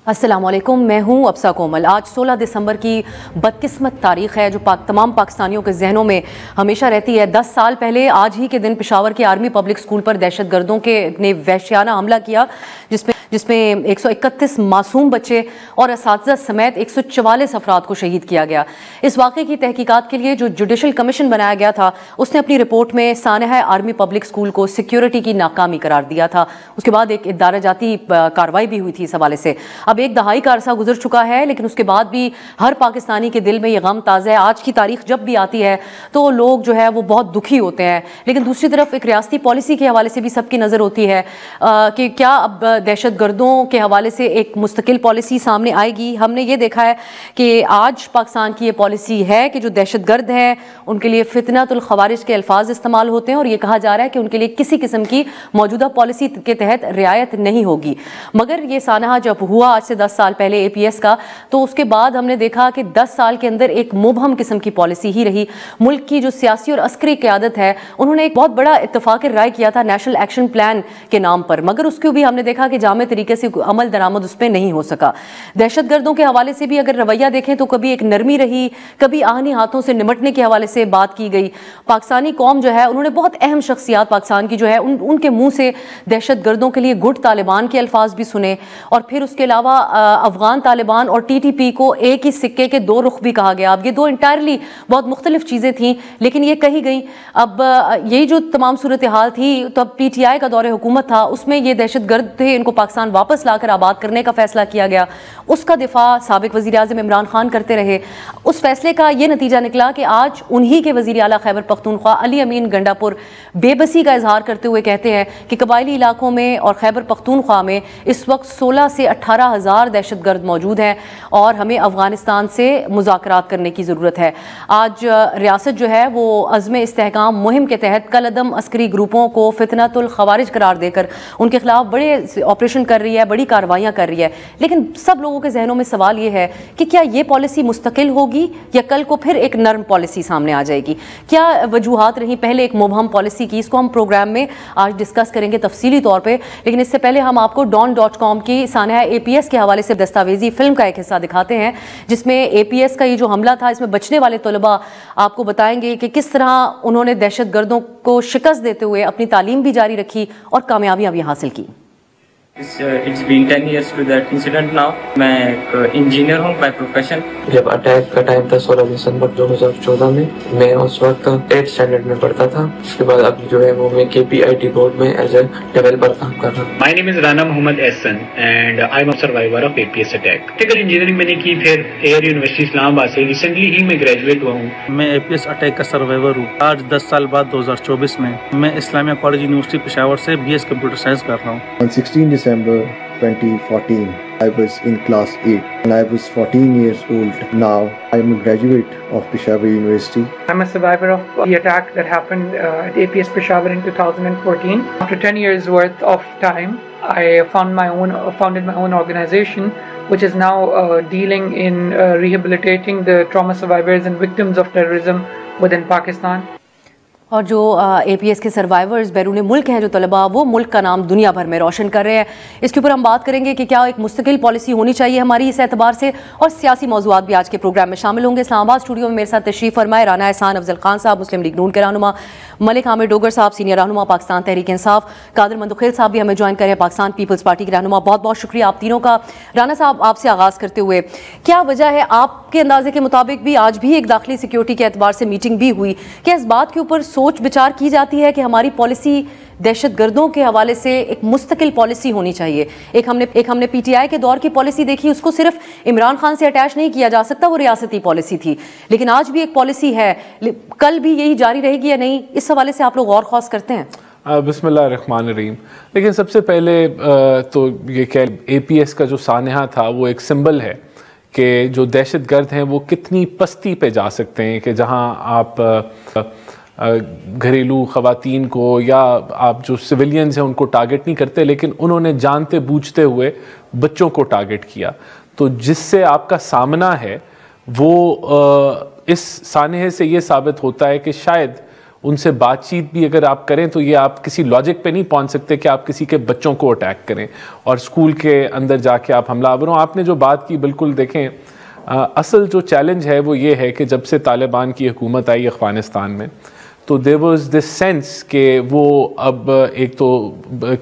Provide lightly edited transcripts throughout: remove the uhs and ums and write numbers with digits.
السلام علیکم، میں ہوں ابسا کومل۔ آج 16 دسمبر کی بدقسمت تاریخ ہے جو تمام پاکستانیوں کے ذہنوں میں ہمیشہ رہتی ہے۔ 10 سال پہلے آج ہی کے دن پشاور کے آرمی پبلک سکول پر دہشت گردوں نے وحشیانہ حملہ کیا جس میں 131 معصوم بچے اور اساتذہ سمیت 144 افراد کو شہید کیا گیا۔ اس واقعے کی تحقیقات کے لیے جو جوڈیشل کمیشن بنایا گیا تھا اس نے اپنی رپورٹ میں سانحہ آرمی پبلک سکول کو سیکیورٹی کی ناکامی قرار دیا تھا۔ اس کے بعد ایک ادارہ جاتی کارروائی بھی ہوئی تھی اس حوالے سے۔ اب ایک دہائی کا عرصہ گزر چکا ہے لیکن اس کے بعد بھی ہر پاکستانی کے دل میں یہ غم تازہ ہے۔ آج کی تاریخ جب بھی آتی ہے تو لوگ جو ہے وہ بہت دکھی ہوتے ہیں، لیکن دوسری طرف ایک ریاستی پالیسی کے حوالے سے بھی سب کی نظر ہوتی ہے کہ کیا اب دہشت گردوں کے حوالے سے ایک مستقل پالیسی سامنے آئے گی۔ ہم نے یہ دیکھا ہے کہ آج پاکستان کی یہ پالیسی ہے کہ جو دہشت گرد ہیں ان کے لیے فتنۃ الخوارج کے الفاظ استعمال ہوتے ہیں اور یہ کہا جا رہا ہے کہ ان کے لیے کسی قسم کی موجودہ پالیسی کے تحت رعایت نہیں ہوگی۔ مگر یہ سانحہ جب ہوا آج سے 10 سال پہلے اے پی ایس کا، تو اس کے بعد ہم نے دیکھا کہ 10 سال کے اندر ایک مبہم قسم کی پالیسی ہی رہی۔ ملک کی جو سیاسی اور عسکری قیادت ہے انہوں نے ایک بہت بڑا اتفاق رائے کیا تھا نیشنل ایکشن پلان کے نام پر، مگر اس کو بھی ہم نے دیکھا کہ جامع طریقے سے عمل درآمد اس پہ نہیں ہو سکا۔ دہشت گردوں کے حوالے سے بھی اگر رویہ دیکھیں تو کبھی ایک نرمی رہی، کبھی آہنی ہاتھوں سے نمٹنے کے حوالے سے بات کی گئی۔ پاکستانی قوم جو ہے انہوں نے بہت اہم شخصیات پاکستان کی جو ہے ان کے منہ سے دہشت گردوں کے لیے گڈ طالبان کے الفاظ بھی سنے، اور پھر اس کے علاوہ افغان طالبان اور ٹی ٹی پی کو ایک ہی سکے کے دو رخ بھی کہا گیا۔ اب یہ دو انٹائرلی بہت مختلف چیزیں تھیں لیکن یہ کہی گئیں۔ اب یہی جو تمام صورتحال تھی تو اب پی ٹی آئی کا دور حکومت تھا، اس میں یہ دہشت گرد تھے، ان کو پاکستان واپس لا کر آباد کرنے کا فیصلہ کیا گیا۔ اس کا دفاع سابق وزیر اعظم عمران خان کرتے رہے۔ اس فیصلے کا یہ نتیجہ نکلا کہ آج انہی کے وزیر اعلیٰ خیبر پختونخوا علی امین گنڈاپور بے بسی کا اظہار کرتے ہوئے کہتے ہیں کہ قبائلی علاقوں میں اور خیبر پختونخوا میں اس وقت 16 سے 18 ہزار دہشت گرد موجود ہیں اور ہمیں افغانستان سے مذاکرات کرنے کی ضرورت ہے۔ آج ریاست جو ہے وہ عزم استحکام مہم کے تحت کل عدم عسکری گروپوں کو فتنۃ الخوارج قرار دے کر ان کے خلاف بڑے آپریشن کر رہی ہے، بڑی کارروائیاں کر رہی ہے، لیکن سب لوگوں کے ذہنوں میں سوال یہ ہے کہ کیا یہ پالیسی مستقل ہوگی یا کل کو پھر ایک نرم پالیسی سامنے آ جائے گی؟ کیا وجوہات رہیں پہلے ایک مبہم پالیسی کی؟ اس کو ہم پروگرام میں آج ڈسکس کریں گے تفصیلی طور پہ، لیکن اس سے پہلے ہم آپ کو ڈان.com کی سانحہ اے پی ایس کے حوالے سے دستاویزی فلم کا ایک حصہ دکھاتے ہیں جس میں اے پی ایس کا یہ جو حملہ تھا اس میں بچنے والے طلباء آپ کو بتائیں گے کہ کس طرح انہوں نے دہشت گردوں کو شکست دیتے ہوئے اپنی تعلیم بھی جاری رکھی اور کامیابیاں بھی حاصل کی۔ It's been 10 years to that incident now. میں ایک انجینئر ہوں بائی پروفیشن۔ جب اٹیک کا ٹائم تھا 16 دسمبر 2014 میں اس وقت 8th اسٹینڈرڈ میں پڑھتا تھا۔ اس کے بعد اب جو ہے وہ میں کے پی آئی ٹی بورڈ میں ایز اے ڈیولپر کام کر رہا ہوں۔ My name is Rana Mohammad Ehsan and I'm a survivor of APS attack. Technical engineering میں نے کی، پھر ایئر یونیورسٹی اسلام آباد سے ریسنٹلی ہی میں گریجویٹ ہوا ہوں۔ میں اے پی ایس اٹیک کا سروائیور ہوں۔ آج 10 سال بعد 2024 میں اسلامیہ کالج یونیورسٹی پشاور سے بی ایس کمپیوٹر سائنس کر رہا ہوں۔ On 16 December 2014, I was in class 8 and I was 14 years old. Now I am a graduate of Peshawar University. I'm a survivor of the attack that happened at APS Peshawar in 2014. After 10 years worth of time, I founded my own organization which is now dealing in rehabilitating the trauma survivors and victims of terrorism within Pakistan. اور جو اے P S کے survivors بیرون ملک ہیں جو طلباء، وہ ملک کا نام دنیا بھر میں روشن کر رہے ہیں۔ اس کے اوپر ہم بات کریں گے کہ کیا ایک مستقل پالیسی ہونی چاہیے ہماری اس اعتبار سے، اور سیاسی موضوعات بھی آج کے پروگرام میں شامل ہوں گے۔ اسلام آباد اسٹوڈیو میں میرے ساتھ تشریف فرمائے رانا احسان افضل خان صاحب، مسلم لیگ نون کے رہنما، ملک عامر ڈوگر صاحب سینئر رہنما پاکستان تحریک انصاف، قادر مندوخیل صاحب بھی ہمیں جوائن کریں پاکستان پیپلز پارٹی کے رہنما۔ بہت بہت شکریہ آپ تینوں کا۔ رانا صاحب آپ سے آغاز کرتے ہوئے، کیا وجہ ہے آپ کے اندازے کے مطابق بھی آج بھی ایک داخلی سیکیورٹی کے اعتبار سے میٹنگ بھی ہوئی، کیا اس بات کے اوپر سوچ بچار کی جاتی ہے کہ ہماری پالیسی دہشت گردوں کے حوالے سے ایک مستقل پالیسی ہونی چاہیے؟ ایک ہم نے پی ٹی آئی کے دور کی پالیسی دیکھی، اس کو صرف عمران خان سے اٹیچ نہیں کیا جا سکتا، وہ ریاستی پالیسی تھی، لیکن آج بھی ایک پالیسی ہے، کل بھی یہی جاری رہے گی یا نہیں؟ اس حوالے سے آپ لوگ غور خوض کرتے ہیں؟ بسم اللہ الرحمن الرحیم۔ لیکن سب سے پہلے تو یہ کہ اے پی ایس کا جو سانحہ تھا وہ ایک سمبل ہے کہ جو دہشت گرد ہیں وہ کتنی پستی پہ جا سکتے ہیں، کہ جہاں آپ گھریلو خواتین کو یا آپ جو سویلینز ہیں ان کو ٹارگٹ نہیں کرتے، لیکن انہوں نے جانتے بوجھتے ہوئے بچوں کو ٹارگٹ کیا۔ تو جس سے آپ کا سامنا ہے وہ اس سانحے سے یہ ثابت ہوتا ہے کہ شاید ان سے بات چیت بھی اگر آپ کریں تو یہ آپ کسی لاجک پہ نہیں پہنچ سکتے کہ آپ کسی کے بچوں کو اٹیک کریں اور اسکول کے اندر جا کے آپ حملہ آور ہوں. آپ نے جو بات کی بالکل دیکھیں, اصل جو چیلنج ہے وہ یہ ہے کہ جب سے طالبان کی حکومت آئی افغانستان میں تو دیر واز دس سینس کہ وہ اب ایک تو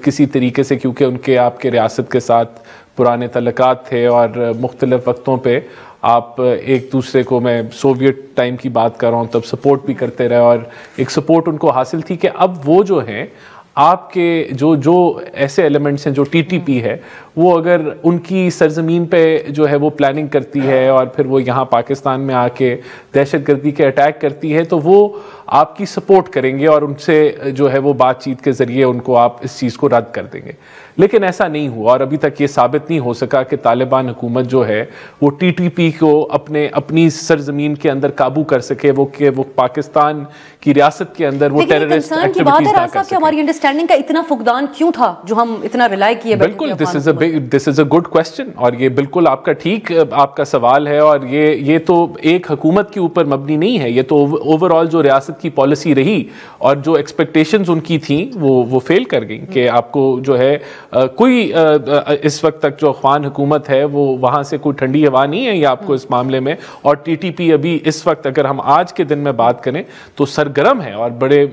کسی طریقے سے, کیونکہ ان کے آپ کے ریاست کے ساتھ پرانے تعلقات تھے اور مختلف وقتوں پہ آپ ایک دوسرے کو, میں سوویٹ ٹائم کی بات کر رہا ہوں, تب سپورٹ بھی کرتے رہے اور ایک سپورٹ ان کو حاصل تھی کہ اب وہ جو ہیں آپ کے جو ایسے ایلیمنٹس ہیں جو ٹی ٹی پی ہے وہ اگر ان کی سرزمین پہ جو ہے وہ پلاننگ کرتی ہے اور پھر وہ یہاں پاکستان میں آ کے دہشت گردی کے اٹیک کرتی ہے تو وہ آپ کی سپورٹ کریں گے اور ان سے جو ہے وہ بات چیت کے ذریعے ان کو آپ اس چیز کو رد کر دیں گے. لیکن ایسا نہیں ہوا اور ابھی تک یہ ثابت نہیں ہو سکا کہ طالبان حکومت جو ہے وہ ٹی ٹی پی کو اپنی سرزمین کے اندر قابو کر سکے, وہ پاکستان کی ریاست کے اندر وہ ٹیررسٹ ایکٹیویٹیز نہ کر سکے. ہماری انڈرسٹینڈنگ کا اتنا فقدان کیوں تھا جو ہم اتنا ریلائی کیے؟ بالکل, دس از اے گڈ کوسچن اور یہ بالکل آپ کا ٹھیک آپ کا سوال ہے اور یہ تو ایک حکومت کے اوپر مبنی نہیں ہے, یہ تو اوور آل جو ریاست کی پالیسی رہی اور جو ایکسپیکٹیشنز ان کی تھیں وہ فیل کر گئیں کہ آپ کو جو ہے کوئی اس وقت تک جو افغان حکومت ہے وہ وہاں سے کوئی ٹھنڈی ہوا نہیں ہے یا آپ کو اس معاملے میں, اور ٹی ٹی پی ابھی اس وقت اگر ہم آج کے دن میں بات کریں تو سرگرم ہے اور بڑے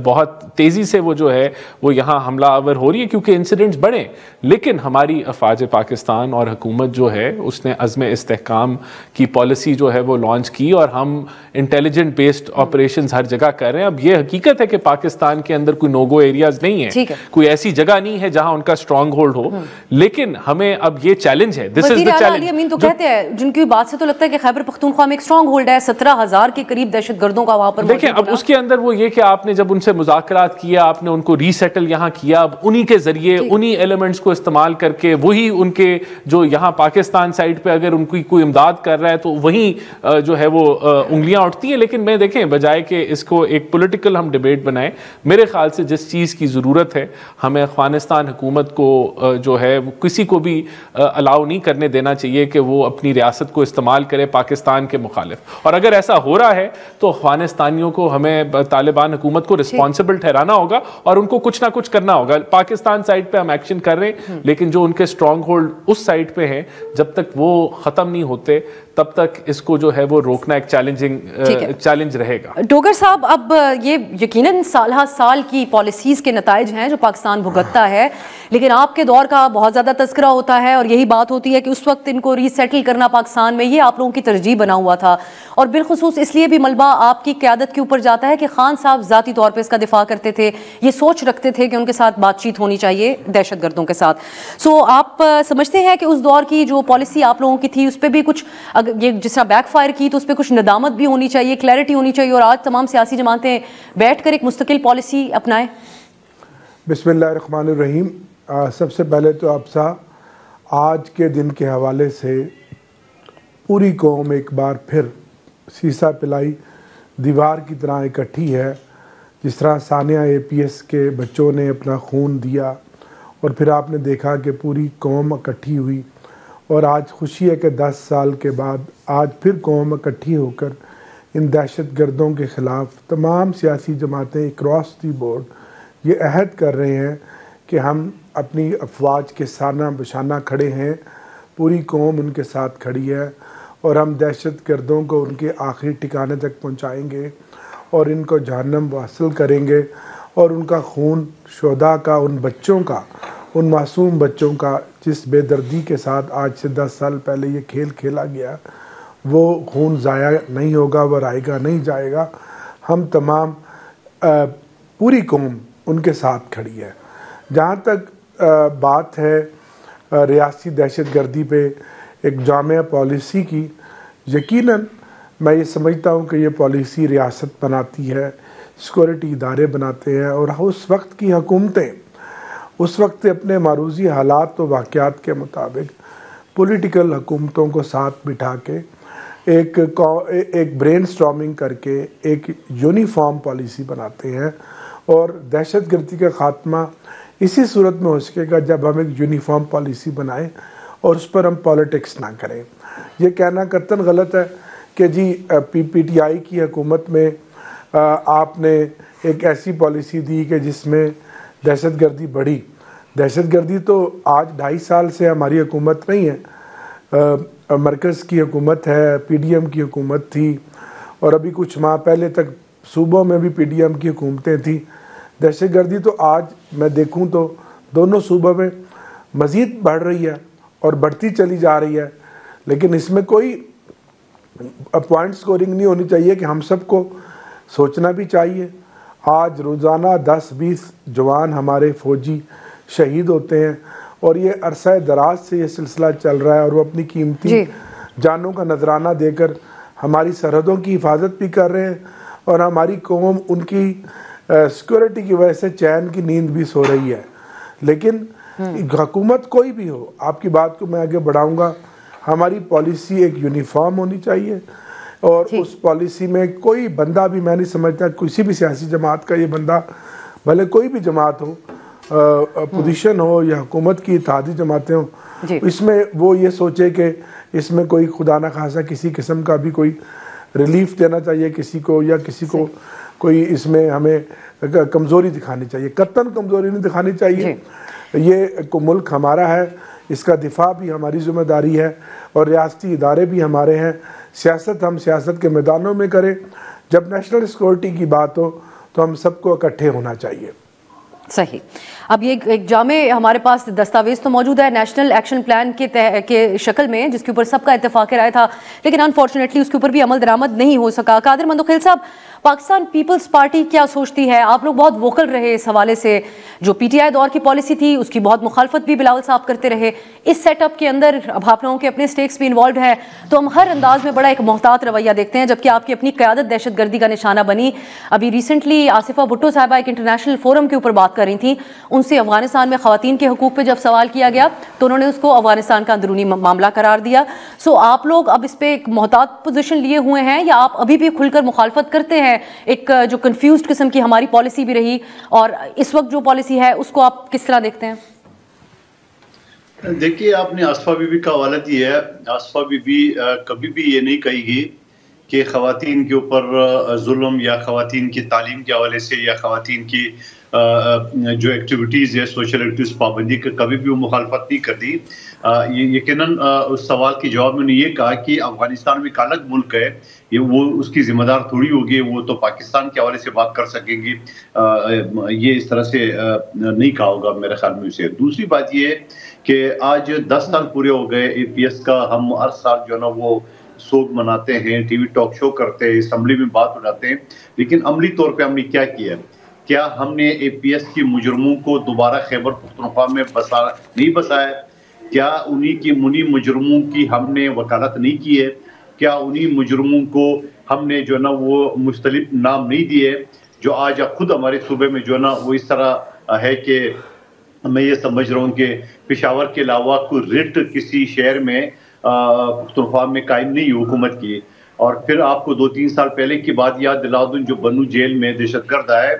بہت تیزی سے وہ جو ہے وہ یہاں حملہ آور ہو رہی ہے کیونکہ انسیڈنٹس بڑھے. لیکن ہماری افواج پاکستان اور حکومت جو ہے اس نے عزم استحکام کی پالیسی جو ہے وہ لانچ کی اور ہم انٹیلیجنٹ بیسڈ آپریشنز ہر جگہ کر رہے ہیں. اب یہ حقیقت ہے کہ پاکستان کے اندر کوئی نوگو ایریاز نہیں ہے, کوئی ایسی جگہ نہیں ہے جہاں ان کا اسٹرانگ ہولڈ ہو, لیکن ہمیں اب یہ چیلنج ہے. دس از دی چیلنج. امین تو کہتے ہیں جن کی بات سے تو لگتا ہے کہ خیبر پختونخوا میں ایک اسٹرانگ ہولڈ ہے, 17,000 کے قریب دہشت گردوں کا وہاں پر. دیکھیں اب اس کے اندر وہ یہ کہ آپ نے جب ان سے مذاکرات کیا, آپ نے ان کو ری سیٹل یہاں کیا, اب انہی کے ذریعے انہی ایلیمنٹس کو استعمال کر کے وہی ان کے جو یہاں پاکستان سائڈ پہ اگر ان کی کوئی امداد کر رہا ہے تو وہیں جو ہے وہ انگلیاں اٹھتی ہیں. لیکن میں دیکھیں بجائے کہ اس کو ایک پولیٹیکل ہم ڈیبیٹ بنائیں, میرے خیال سے جس چیز کی ضرورت ہے ہمیں افغانستان حکومت کو جو ہے وہ کسی کو بھی الاؤ نہیں کرنے دینا چاہیے کہ وہ اپنی ریاست کو استعمال کرے پاکستان کے مخالف. اور اگر ایسا ہو رہا ہے تو افغانستانیوں کو, ہمیں طالبان حکومت کو رسپانسبل ٹھہرانا ہوگا اور ان کو کچھ نہ کچھ کرنا ہوگا. پاکستان سائڈ پہ ہم ایکشن کر رہے ہیں لیکن جو ان کے اسٹرانگ ہولڈ اس سائڈ پہ ہیں جب تک وہ ختم نہیں ہوتے تب تک اس کو جو ہے وہ روکنا ایک چیلنج رہے گا. ڈوگر صاحب, اب یہ یقیناً سالہ سال کی پالیسیز کے نتائج ہیں جو پاکستان بھگتتا ہے, لیکن آپ کے دور کا بہت زیادہ تذکرہ ہوتا ہے اور یہی بات ہوتی ہے کہ اس وقت ان کو ری سیٹل کرنا پاکستان میں یہ آپ لوگوں کی ترجیح بنا ہوا تھا, اور بالخصوص اس لیے بھی ملبہ آپ کی قیادت کے اوپر جاتا ہے کہ خان صاحب ذاتی طور پہ اس کا دفاع کرتے تھے, یہ سوچ رکھتے تھے کہ ان کے ساتھ بات چیت ہونی چاہیے دہشت گردوں کے ساتھ. سو آپ سمجھتے ہیں کہ اس دور کی جو پالیسی آپ لوگوں کی تھی اس پہ بھی کچھ, یہ جس طرح بیک فائر کی تو اس پہ کچھ ندامت بھی ہونی چاہیے, کلیئرٹی ہونی چاہیے, اور آج تمام سیاسی جماعتیں بیٹھ کر ایک مستقل پالیسی اپنائیں؟ بسم اللہ الرحمن الرحیم. سب سے پہلے تو آپ صاحب آج کے دن کے حوالے سے پوری قوم ایک بار پھر سیسا پلائی دیوار کی طرح اکٹھی ہے. جس طرح ثانیہ APS کے بچوں نے اپنا خون دیا اور پھر آپ نے دیکھا کہ پوری قوم اکٹھی ہوئی, اور آج خوشی ہے کہ 10 سال کے بعد آج پھر قوم اکٹھی ہو کر ان دہشت گردوں کے خلاف تمام سیاسی جماعتیں اکراس دی بورڈ یہ عہد کر رہے ہیں کہ ہم اپنی افواج کے سانہ بشانہ کھڑے ہیں, پوری قوم ان کے ساتھ کھڑی ہے, اور ہم دہشت گردوں کو ان کے آخری ٹھکانے تک پہنچائیں گے اور ان کو جہنم واصل کریں گے, اور ان کا خون شہداء کا, ان بچوں کا, ان معصوم بچوں کا جس بے دردی کے ساتھ آج سے 10 سال پہلے یہ کھیل کھیلا گیا, وہ خون ضائع نہیں ہوگا, وہ رائے گا نہیں جائے گا. ہم تمام پوری قوم ان کے ساتھ کھڑی ہے. جہاں تک بات ہے ریاستی دہشت گردی پہ ایک جامع پالیسی کی, یقیناً میں یہ سمجھتا ہوں کہ یہ پالیسی ریاست بناتی ہے, سیکورٹی ادارے بناتے ہیں, اور اس وقت کی حکومتیں اس وقت اپنے معروضی حالات و واقعات کے مطابق پولیٹیکل حکومتوں کو ساتھ بٹھا کے ایک برین سٹارمنگ کر کے ایک یونیفارم پالیسی بناتے ہیں, اور دہشت گردی کا خاتمہ اسی صورت میں ہو سکے گا جب ہم ایک یونیفارم پالیسی بنائیں اور اس پر ہم پالیٹکس نہ کریں. یہ کہنا قطعاً غلط ہے کہ جی PTI کی حکومت میں آپ نے ایک ایسی پالیسی دی کہ جس میں دہشت گردی بڑھی. دہشت گردی تو آج 2.5 سال سے ہماری حکومت نہیں ہے, مرکز کی حکومت ہے, پی ڈی ایم کی حکومت تھی, اور ابھی کچھ ماہ پہلے تک صوبوں میں بھی پی ڈی ایم کی حکومتیں تھیں. دہشت گردی تو آج میں دیکھوں تو دونوں صوبوں میں مزید بڑھ رہی ہے اور بڑھتی چلی جا رہی ہے, لیکن اس میں کوئی پوائنٹ سکورنگ نہیں ہونی چاہیے کہ ہم سب کو سوچنا بھی چاہیے. آج روزانہ 10-20 جوان ہمارے فوجی شہید ہوتے ہیں, اور یہ عرصہ دراز سے یہ سلسلہ چل رہا ہے, اور وہ اپنی قیمتی جانوں کا نذرانہ دے کر ہماری سرحدوں کی حفاظت بھی کر رہے ہیں, اور ہماری قوم ان کی سیکورٹی کی وجہ سے چین کی نیند بھی سو رہی ہے. لیکن حکومت کوئی بھی ہو, آپ کی بات کو میں آگے بڑھاؤں گا, ہماری پالیسی ایک یونیفارم ہونی چاہیے, اور اس پالیسی میں کوئی بندہ بھی, میں نہیں سمجھتا کسی بھی سیاسی جماعت کا یہ بندہ, بھلے کوئی بھی جماعت ہو, اپوزیشن ہو یا حکومت کی اتحادی جماعتیں ہوں, اس میں وہ یہ سوچے کہ اس میں کوئی خدا نہ خواستہ کسی قسم کا بھی کوئی ریلیف دینا چاہیے کسی کو, یا کسی کو کوئی اس میں ہمیں کمزوری دکھانی چاہیے. قطعاً کمزوری نہیں دکھانی چاہیے. یہ ملک ہمارا ہے, اس کا دفاع بھی ہماری ذمہ داری ہے, اور ریاستی ادارے بھی ہمارے ہیں. سیاست ہم سیاست کے میدانوں میں کریں. جب نیشنل سیکورٹی کی بات ہو تو ہم سب کو اکٹھے ہونا چاہیے. صحیح. اب یہ ایک جامع ہمارے پاس دستاویز تو موجود ہے نیشنل ایکشن پلان کے شکل میں, جس کے اوپر سب کا اتفاق رائے تھا, لیکن انفارچونیٹلی اس کے اوپر بھی عمل درآمد نہیں ہو سکا. قادر مندوخیل صاحب, پاکستان پیپلز پارٹی کیا سوچتی ہے؟ آپ لوگ بہت ووکل رہے اس حوالے سے, جو پی ٹی آئی دور کی پالیسی تھی اس کی بہت مخالفت بھی بلاول صاحب کرتے رہے. اس سیٹ اپ کے اندر اب آپ لوگوں کے اپنے سٹیکس بھی انوالوڈ ہیں, تو ہم ہر انداز میں بڑا ایک محتاط رویہ دیکھتے ہیں, جبکہ آپ کی اپنی قیادت دہشت گردی کا نشانہ بنی. ابھی ریسنٹلی آصفہ بھٹو صاحبہ ایک انٹرنیشنل فورم کے اوپر بات کر رہی تھیں, ان سے افغانستان میں خواتین کے حقوق پہ جب سوال کیا گیا تو انہوں نے اس کو افغانستان کا اندرونی معاملہ قرار دیا. سو آپ لوگ اب اس پہ ایک محتاط پوزیشن لیے ہوئے ہیں, یا آپ ابھی بھی کھل کر مخالفت کرتے ہیں؟ ایک جو کنفیوزڈ قسم کی ہماری پالیسی بھی رہی, اور اس وقت جو پالیسی ہے اس کو آپ کس طرح دیکھتے ہیں؟ دیکھیے, آپ نے آصفہ بی بی کا حوالہ دیا ہے. آصفہ بی بی کبھی بھی یہ نہیں کہے گی کہ خواتین کے اوپر ظلم, یا خواتین کی تعلیم کے حوالے سے, یا خواتین کی جو ایکٹیویٹیز ہے سوشل ایکٹیویٹیز پابندی کا کبھی بھی وہ مخالفت نہیں کر دی. یقیناً اس سوال کے جواب میں نے یہ کہا کہ افغانستان میں ایک الگ ملک ہے, وہ اس کی ذمہ دار تھوڑی ہوگی, وہ تو پاکستان کے حوالے سے بات کر سکیں گی. یہ اس طرح سے نہیں کہا ہوگا میرے خیال میں اسے. دوسری بات یہ ہے کہ آج 10 سال پورے ہو گئے اے پی ایس کا. ہم ہر سال جو ہے نا وہ سوگ مناتے ہیں, ٹی وی ٹاک شو کرتے ہیں, اسمبلی میں بات اٹھاتے ہیں, لیکن عملی طور پہ ہم نے کیا کیا؟ کیا ہم نے اے پی ایس کی مجرموں کو دوبارہ خیبر پختونخوا میں نہیں بسایا؟ کیا انہی مجرموں کی ہم نے وکالت نہیں کی ہے؟ کیا انہی مجرموں کو ہم نے جو ہے نا وہ مختلف نام نہیں دیے جو آج خود ہمارے صوبے میں جو ہے نا وہ اس طرح ہے کہ میں یہ سمجھ رہا ہوں کہ پشاور کے علاوہ کوئی رٹ کسی شہر میں پختونخوا میں قائم نہیں حکومت کی. اور پھر آپ کو 2-3 سال پہلے کی بات یاد دلا دوں, جو بنو جیل میں دہشت گرد آئے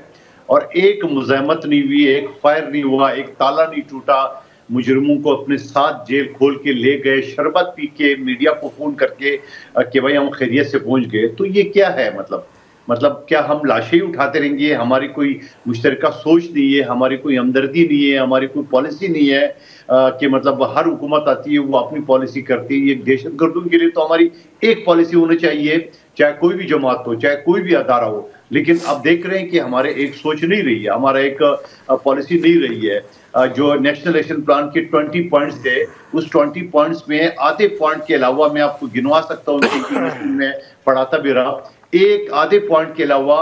اور ایک مزاحمت نہیں ہوئی, ایک فائر نہیں ہوا, ایک تالا نہیں ٹوٹا, مجرموں کو اپنے ساتھ جیل کھول کے لے گئے, شربت پی کے, میڈیا کو فون کر کے کہ بھائی ہم خیریت سے پہنچ گئے. تو یہ کیا ہے؟ مطلب کیا ہم لاشیں اٹھاتے رہیں گے؟ ہماری کوئی مشترکہ سوچ نہیں ہے, ہماری کوئی ہمدردی نہیں ہے, ہماری کوئی پالیسی نہیں ہے کہ مطلب ہر حکومت آتی ہے وہ اپنی پالیسی کرتی ہے. یہ دہشت گردوں کے لیے تو ہماری ایک پالیسی ہونی چاہیے, چاہے کوئی بھی جماعت ہو, چاہے کوئی بھی ادارہ ہو. لیکن اب دیکھ رہے ہیں کہ ہمارے ایک سوچ نہیں رہی ہے, ہمارا ایک پالیسی نہیں رہی ہے. جو نیشنل ایکشن پلان کے 20 پوائنٹس تھے, اس 20 پوائنٹس میں آدھے پوائنٹ کے علاوہ میں آپ کو گنوا سکتا ہوں کہ میں پڑھاتا بھی رہا, ایک آدھے پوائنٹ کے علاوہ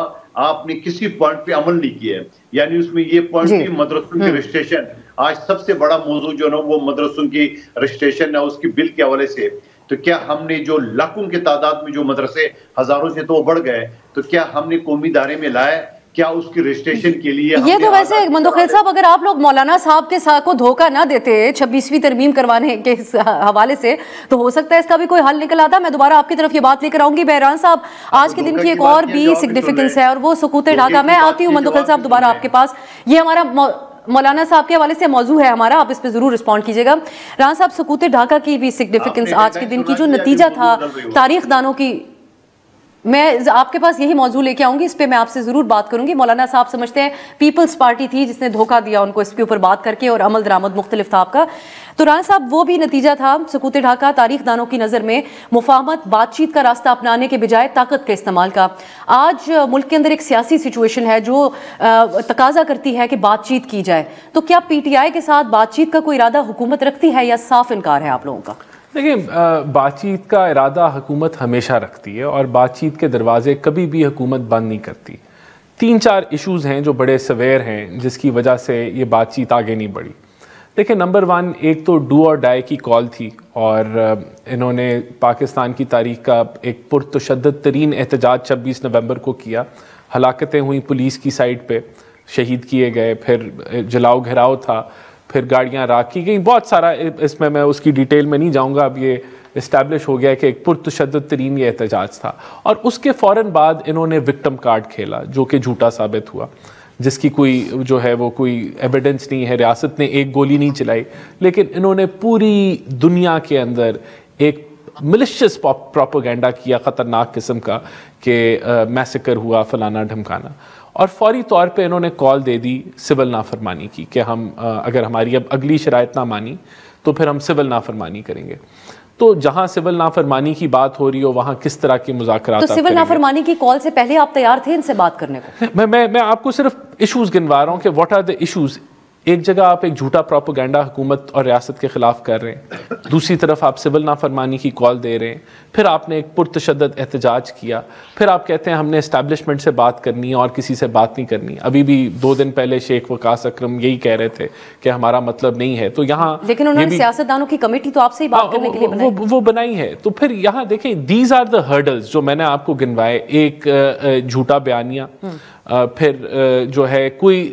آپ نے کسی پوائنٹ پہ عمل نہیں کیا ہے. یعنی اس میں یہ پوائنٹ کہ مدرسوں کی رجسٹریشن, آج سب سے بڑا موضوع جو ہے نا وہ مدرسوں کی رجسٹریشن ہے, اس کی بل کے حوالے سے. تو کیا ہم نے جو لاکھوں کی تعداد میں جو مدرسے ہزاروں سے تو بڑھ گئے, تو کیا ہم نے قومی ادارے میں لائے؟ کیا اس کی رجسٹریشن کے لیے یہ تو ویسے مندوخیل صاحب, اگر آپ لوگ مولانا صاحب کے ساتھ کو دھوکہ نہ دیتے 26ویں ترمیم کروانے کے حوالے سے, تو ہو سکتا ہے اس کا بھی کوئی حل نکل آتا. میں دوبارہ آپ کی طرف یہ بات لے کر آؤں گی. بہران صاحب, آج کے دن کی ایک اور بھی سگنیفیکنس ہے, اور وہ سکوت ڈھاکہ. میں آتی ہوں مندوخیل صاحب دوبارہ آپ کے پاس. یہ ہمارا مولانا صاحب کے حوالے سے موضوع ہے ہمارا, آپ اس پہ ضرور رسپونڈ کیجیے گا. رانا صاحب, سکوت ڈھاکہ کی بھی سگنیفیکنس آج کے دن کی جو نتیجہ تھا تاریخ دانوں کی, میں آپ کے پاس یہی موضوع لے کے آؤں گی, اس پہ میں آپ سے ضرور بات کروں گی. مولانا صاحب سمجھتے ہیں پیپلز پارٹی تھی جس نے دھوکہ دیا ان کو اس کے اوپر بات کر کے, اور عمل درآمد مختلف تھا آپ کا. تو رانا صاحب وہ بھی نتیجہ تھا سکوت ڈھاکہ تاریخ دانوں کی نظر میں مفاہمت بات چیت کا راستہ اپنانے کے بجائے طاقت کے استعمال کا. آج ملک کے اندر ایک سیاسی سچویشن ہے جو تقاضا کرتی ہے کہ بات چیت کی جائے, تو کیا پی ٹی آئی کے ساتھ بات چیت کا کوئی ارادہ حکومت رکھتی ہے یا صاف انکار ہے آپ لوگوں کا؟ دیکھیں, بات چیت کا ارادہ حکومت ہمیشہ رکھتی ہے اور بات چیت کے دروازے کبھی بھی حکومت بند نہیں کرتی. 3-4 ایشوز ہیں جو بڑے سویر ہیں جس کی وجہ سے یہ بات چیت آگے نہیں بڑھی. دیکھیں, نمبر 1 ایک تو ڈو اور ڈائی کی کال تھی, اور انہوں نے پاکستان کی تاریخ کا ایک پرتشدد ترین احتجاج 26 نومبر کو کیا. ہلاکتیں ہوئیں پولیس کی سائٹ پہ, شہید کیے گئے, پھر جلاؤ گھیراؤ تھا, پھر گاڑیاں راکھ کی گئیں, بہت سارا. اس میں اس کی ڈیٹیل میں نہیں جاؤں گا. اب یہ اسٹیبلش ہو گیا کہ ایک پرتشدد ترین یہ احتجاج تھا, اور اس کے فوراً بعد انہوں نے وکٹم کارڈ کھیلا جو کہ جھوٹا ثابت ہوا, جس کی کوئی جو ہے وہ کوئی ایویڈنس نہیں ہے. ریاست نے ایک گولی نہیں چلائی, لیکن انہوں نے پوری دنیا کے اندر ایک ملیشیس پروپیگنڈا کیا خطرناک قسم کا کہ میسیکر ہوا فلانا ڈھمکانا, اور فوری طور پہ انہوں نے کال دے دی سول نافرمانی کی کہ ہم اگر ہماری اب اگلی شرائط نہ مانی تو پھر ہم سول نافرمانی کریں گے. تو جہاں سول نافرمانی کی بات ہو رہی ہو وہاں کس طرح کے مذاکرات؟ تو سول نافرمانی کی کال سے پہلے آپ تیار تھے ان سے بات کرنے کو؟ میں آپ کو صرف ایشوز گنوا رہا ہوں کہ واٹ آر دا ایشوز. ایک جگہ آپ ایک جھوٹا پروپیگنڈا حکومت اور ریاست کے خلاف کر رہے ہیں, دوسری طرف آپ سول نافرمانی کی کال دے رہے ہیں, پھر آپ نے ایک پرتشدد احتجاج کیا, پھر آپ کہتے ہیں ہم نے اسٹیبلشمنٹ سے بات کرنی ہے اور کسی سے بات نہیں کرنی. ابھی بھی 2 دن پہلے شیخ وقاص اکرم یہی کہہ رہے تھے کہ ہمارا مطلب نہیں ہے. تو یہاں لیکن انہوں نے سیاستدانوں کی کمیٹی تو آپ سے ہی بات کرنے کے لیے وہ بنائی ہے. تو پھر یہاں دیکھیں دیز آر دا ہرڈلز جو میں نے آپ کو گنوائے. ایک جھوٹا بیانیہ, پھر جو ہے کوئی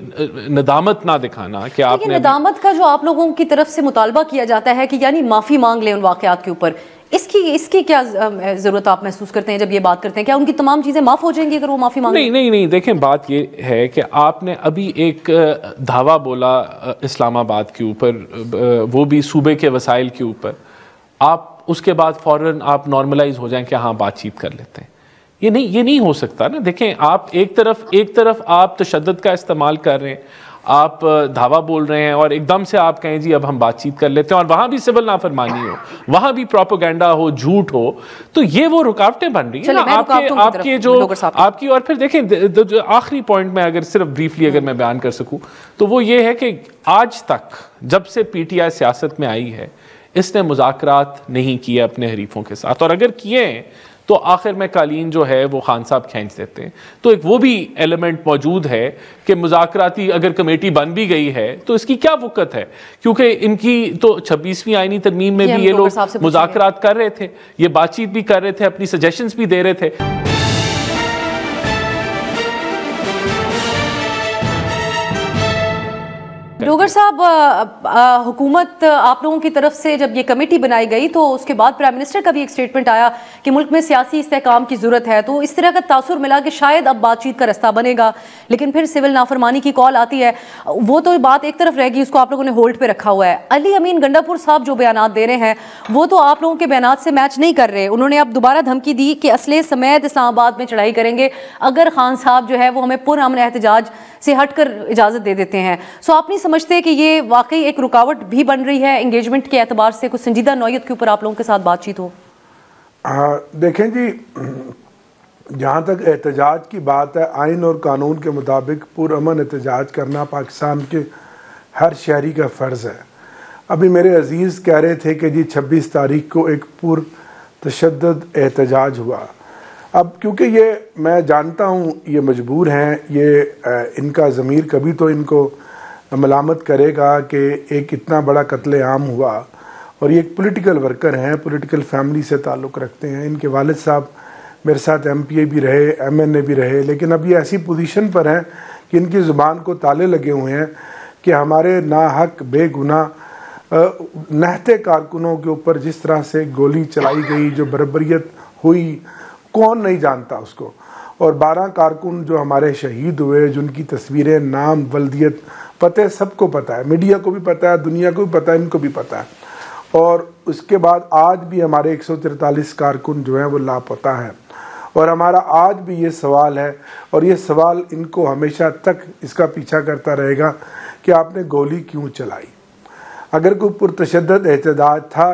ندامت نہ دکھانا کہ آپ نے ندامت کا جو آپ لوگوں کی طرف سے مطالبہ کیا جاتا ہے کہ یعنی معافی مانگ لیں ان واقعات کے اوپر, اس کی کیا ضرورت آپ محسوس کرتے ہیں جب یہ بات کرتے ہیں؟ کیا ان کی تمام چیزیں معاف ہو جائیں گی اگر وہ معافی مانگیں؟ نہیں. دیکھیں, بات یہ ہے کہ آپ نے ابھی ایک دھاوا بولا اسلام آباد کے اوپر, وہ بھی صوبے کے وسائل کے اوپر. آپ اس کے بعد فوراً آپ نارملائز ہو جائیں کہ ہاں بات چیت کر لیتے ہیں. یہ نہیں ہو سکتا نا. دیکھیں, آپ ایک طرف آپ تشدد کا استعمال کر رہے ہیں, آپ دھاوا بول رہے ہیں, اور ایک دم سے آپ کہیں جی اب ہم بات چیت کر لیتے ہیں, اور وہاں بھی سول نافرمانی ہو, وہاں بھی پروپیگنڈا ہو, جھوٹ ہو, تو یہ وہ رکاوٹیں بن رہی ہیں نا آپ کے جو آپ کی. اور پھر دیکھیں آخری پوائنٹ میں اگر صرف بریفلی اگر میں بیان کر سکوں تو وہ یہ ہے کہ آج تک جب سے پی ٹی آئی سیاست میں آئی ہے اس نے مذاکرات نہیں کیے اپنے حریفوں کے ساتھ, اور اگر کیے ہیں تو آخر میں قالین جو ہے وہ خان صاحب کھینچ دیتے ہیں. تو ایک وہ بھی ایلیمنٹ موجود ہے کہ مذاکراتی اگر کمیٹی بن بھی گئی ہے تو اس کی کیا وقت ہے, کیونکہ ان کی تو 26ویں آئینی ترمیم میں بھی یہ لوگ مذاکرات کر رہے تھے, یہ بات چیت بھی کر رہے تھے, اپنی سجیشنز بھی دے رہے تھے. ڈوگر صاحب, حکومت آپ لوگوں کی طرف سے جب یہ کمیٹی بنائی گئی تو اس کے بعد پرائم منسٹر کا بھی ایک سٹیٹمنٹ آیا کہ ملک میں سیاسی استحکام کی ضرورت ہے, تو اس طرح کا تاثر ملا کہ شاید اب بات چیت کا راستہ بنے گا. لیکن پھر سول نافرمانی کی کال آتی ہے, وہ تو بات ایک طرف رہ گئی, اس کو آپ لوگوں نے ہولڈ پہ رکھا ہوا ہے. علی امین گنڈا پور صاحب جو بیانات دے رہے ہیں وہ تو آپ لوگوں کے بیانات سے میچ نہیں کر رہے. انہوں نے اب دوبارہ دھمکی دی کہ اسلحے سمیت اسلام آباد میں چڑھائی کریں گے اگر خان صاحب جو ہے وہ ہمیں پرامن احتجاج سے ہٹ کر اجازت دے دیتے ہیں. سو آپ نہیں سمجھتے کہ یہ واقعی ایک رکاوٹ بھی بن رہی ہے انگیجمنٹ کے اعتبار سے, کچھ سنجیدہ نوعیت کے اوپر آپ لوگوں کے ساتھ بات چیت ہو؟ دیکھیں جی, جہاں تک احتجاج کی بات ہے, آئین اور قانون کے مطابق پرامن احتجاج کرنا پاکستان کے ہر شہری کا فرض ہے. ابھی میرے عزیز کہہ رہے تھے کہ جی 26 تاریخ کو ایک پر تشدد احتجاج ہوا. اب کیونکہ یہ میں جانتا ہوں یہ مجبور ہیں, یہ ان کا ضمیر کبھی تو ان کو ملامت کرے گا کہ ایک اتنا بڑا قتل عام ہوا, اور یہ ایک پولیٹیکل ورکر ہیں, پولیٹیکل فیملی سے تعلق رکھتے ہیں. ان کے والد صاحب میرے ساتھ ایم پی اے بھی رہے, ایم این اے بھی رہے, لیکن اب یہ ایسی پوزیشن پر ہیں کہ ان کی زبان کو تالے لگے ہوئے ہیں کہ ہمارے ناحق بے گناہ نہتے کارکنوں کے اوپر جس طرح سے گولی چلائی گئی, جو بربریت ہوئی کون نہیں جانتا اس کو, اور 12 کارکن جو ہمارے شہید ہوئے, جن کی تصویریں, نام, ولدیت, پتہ سب کو پتہ ہے, میڈیا کو بھی پتہ ہے, دنیا کو بھی پتہ ہے, ان کو بھی پتہ ہے. اور اس کے بعد آج بھی ہمارے 143 کارکن جو ہیں وہ لاپتہ ہیں. اور ہمارا آج بھی یہ سوال ہے، اور یہ سوال ان کو ہمیشہ تک اس کا پیچھا کرتا رہے گا کہ آپ نے گولی کیوں چلائی؟ اگر کوئی پرتشدد احتجاج تھا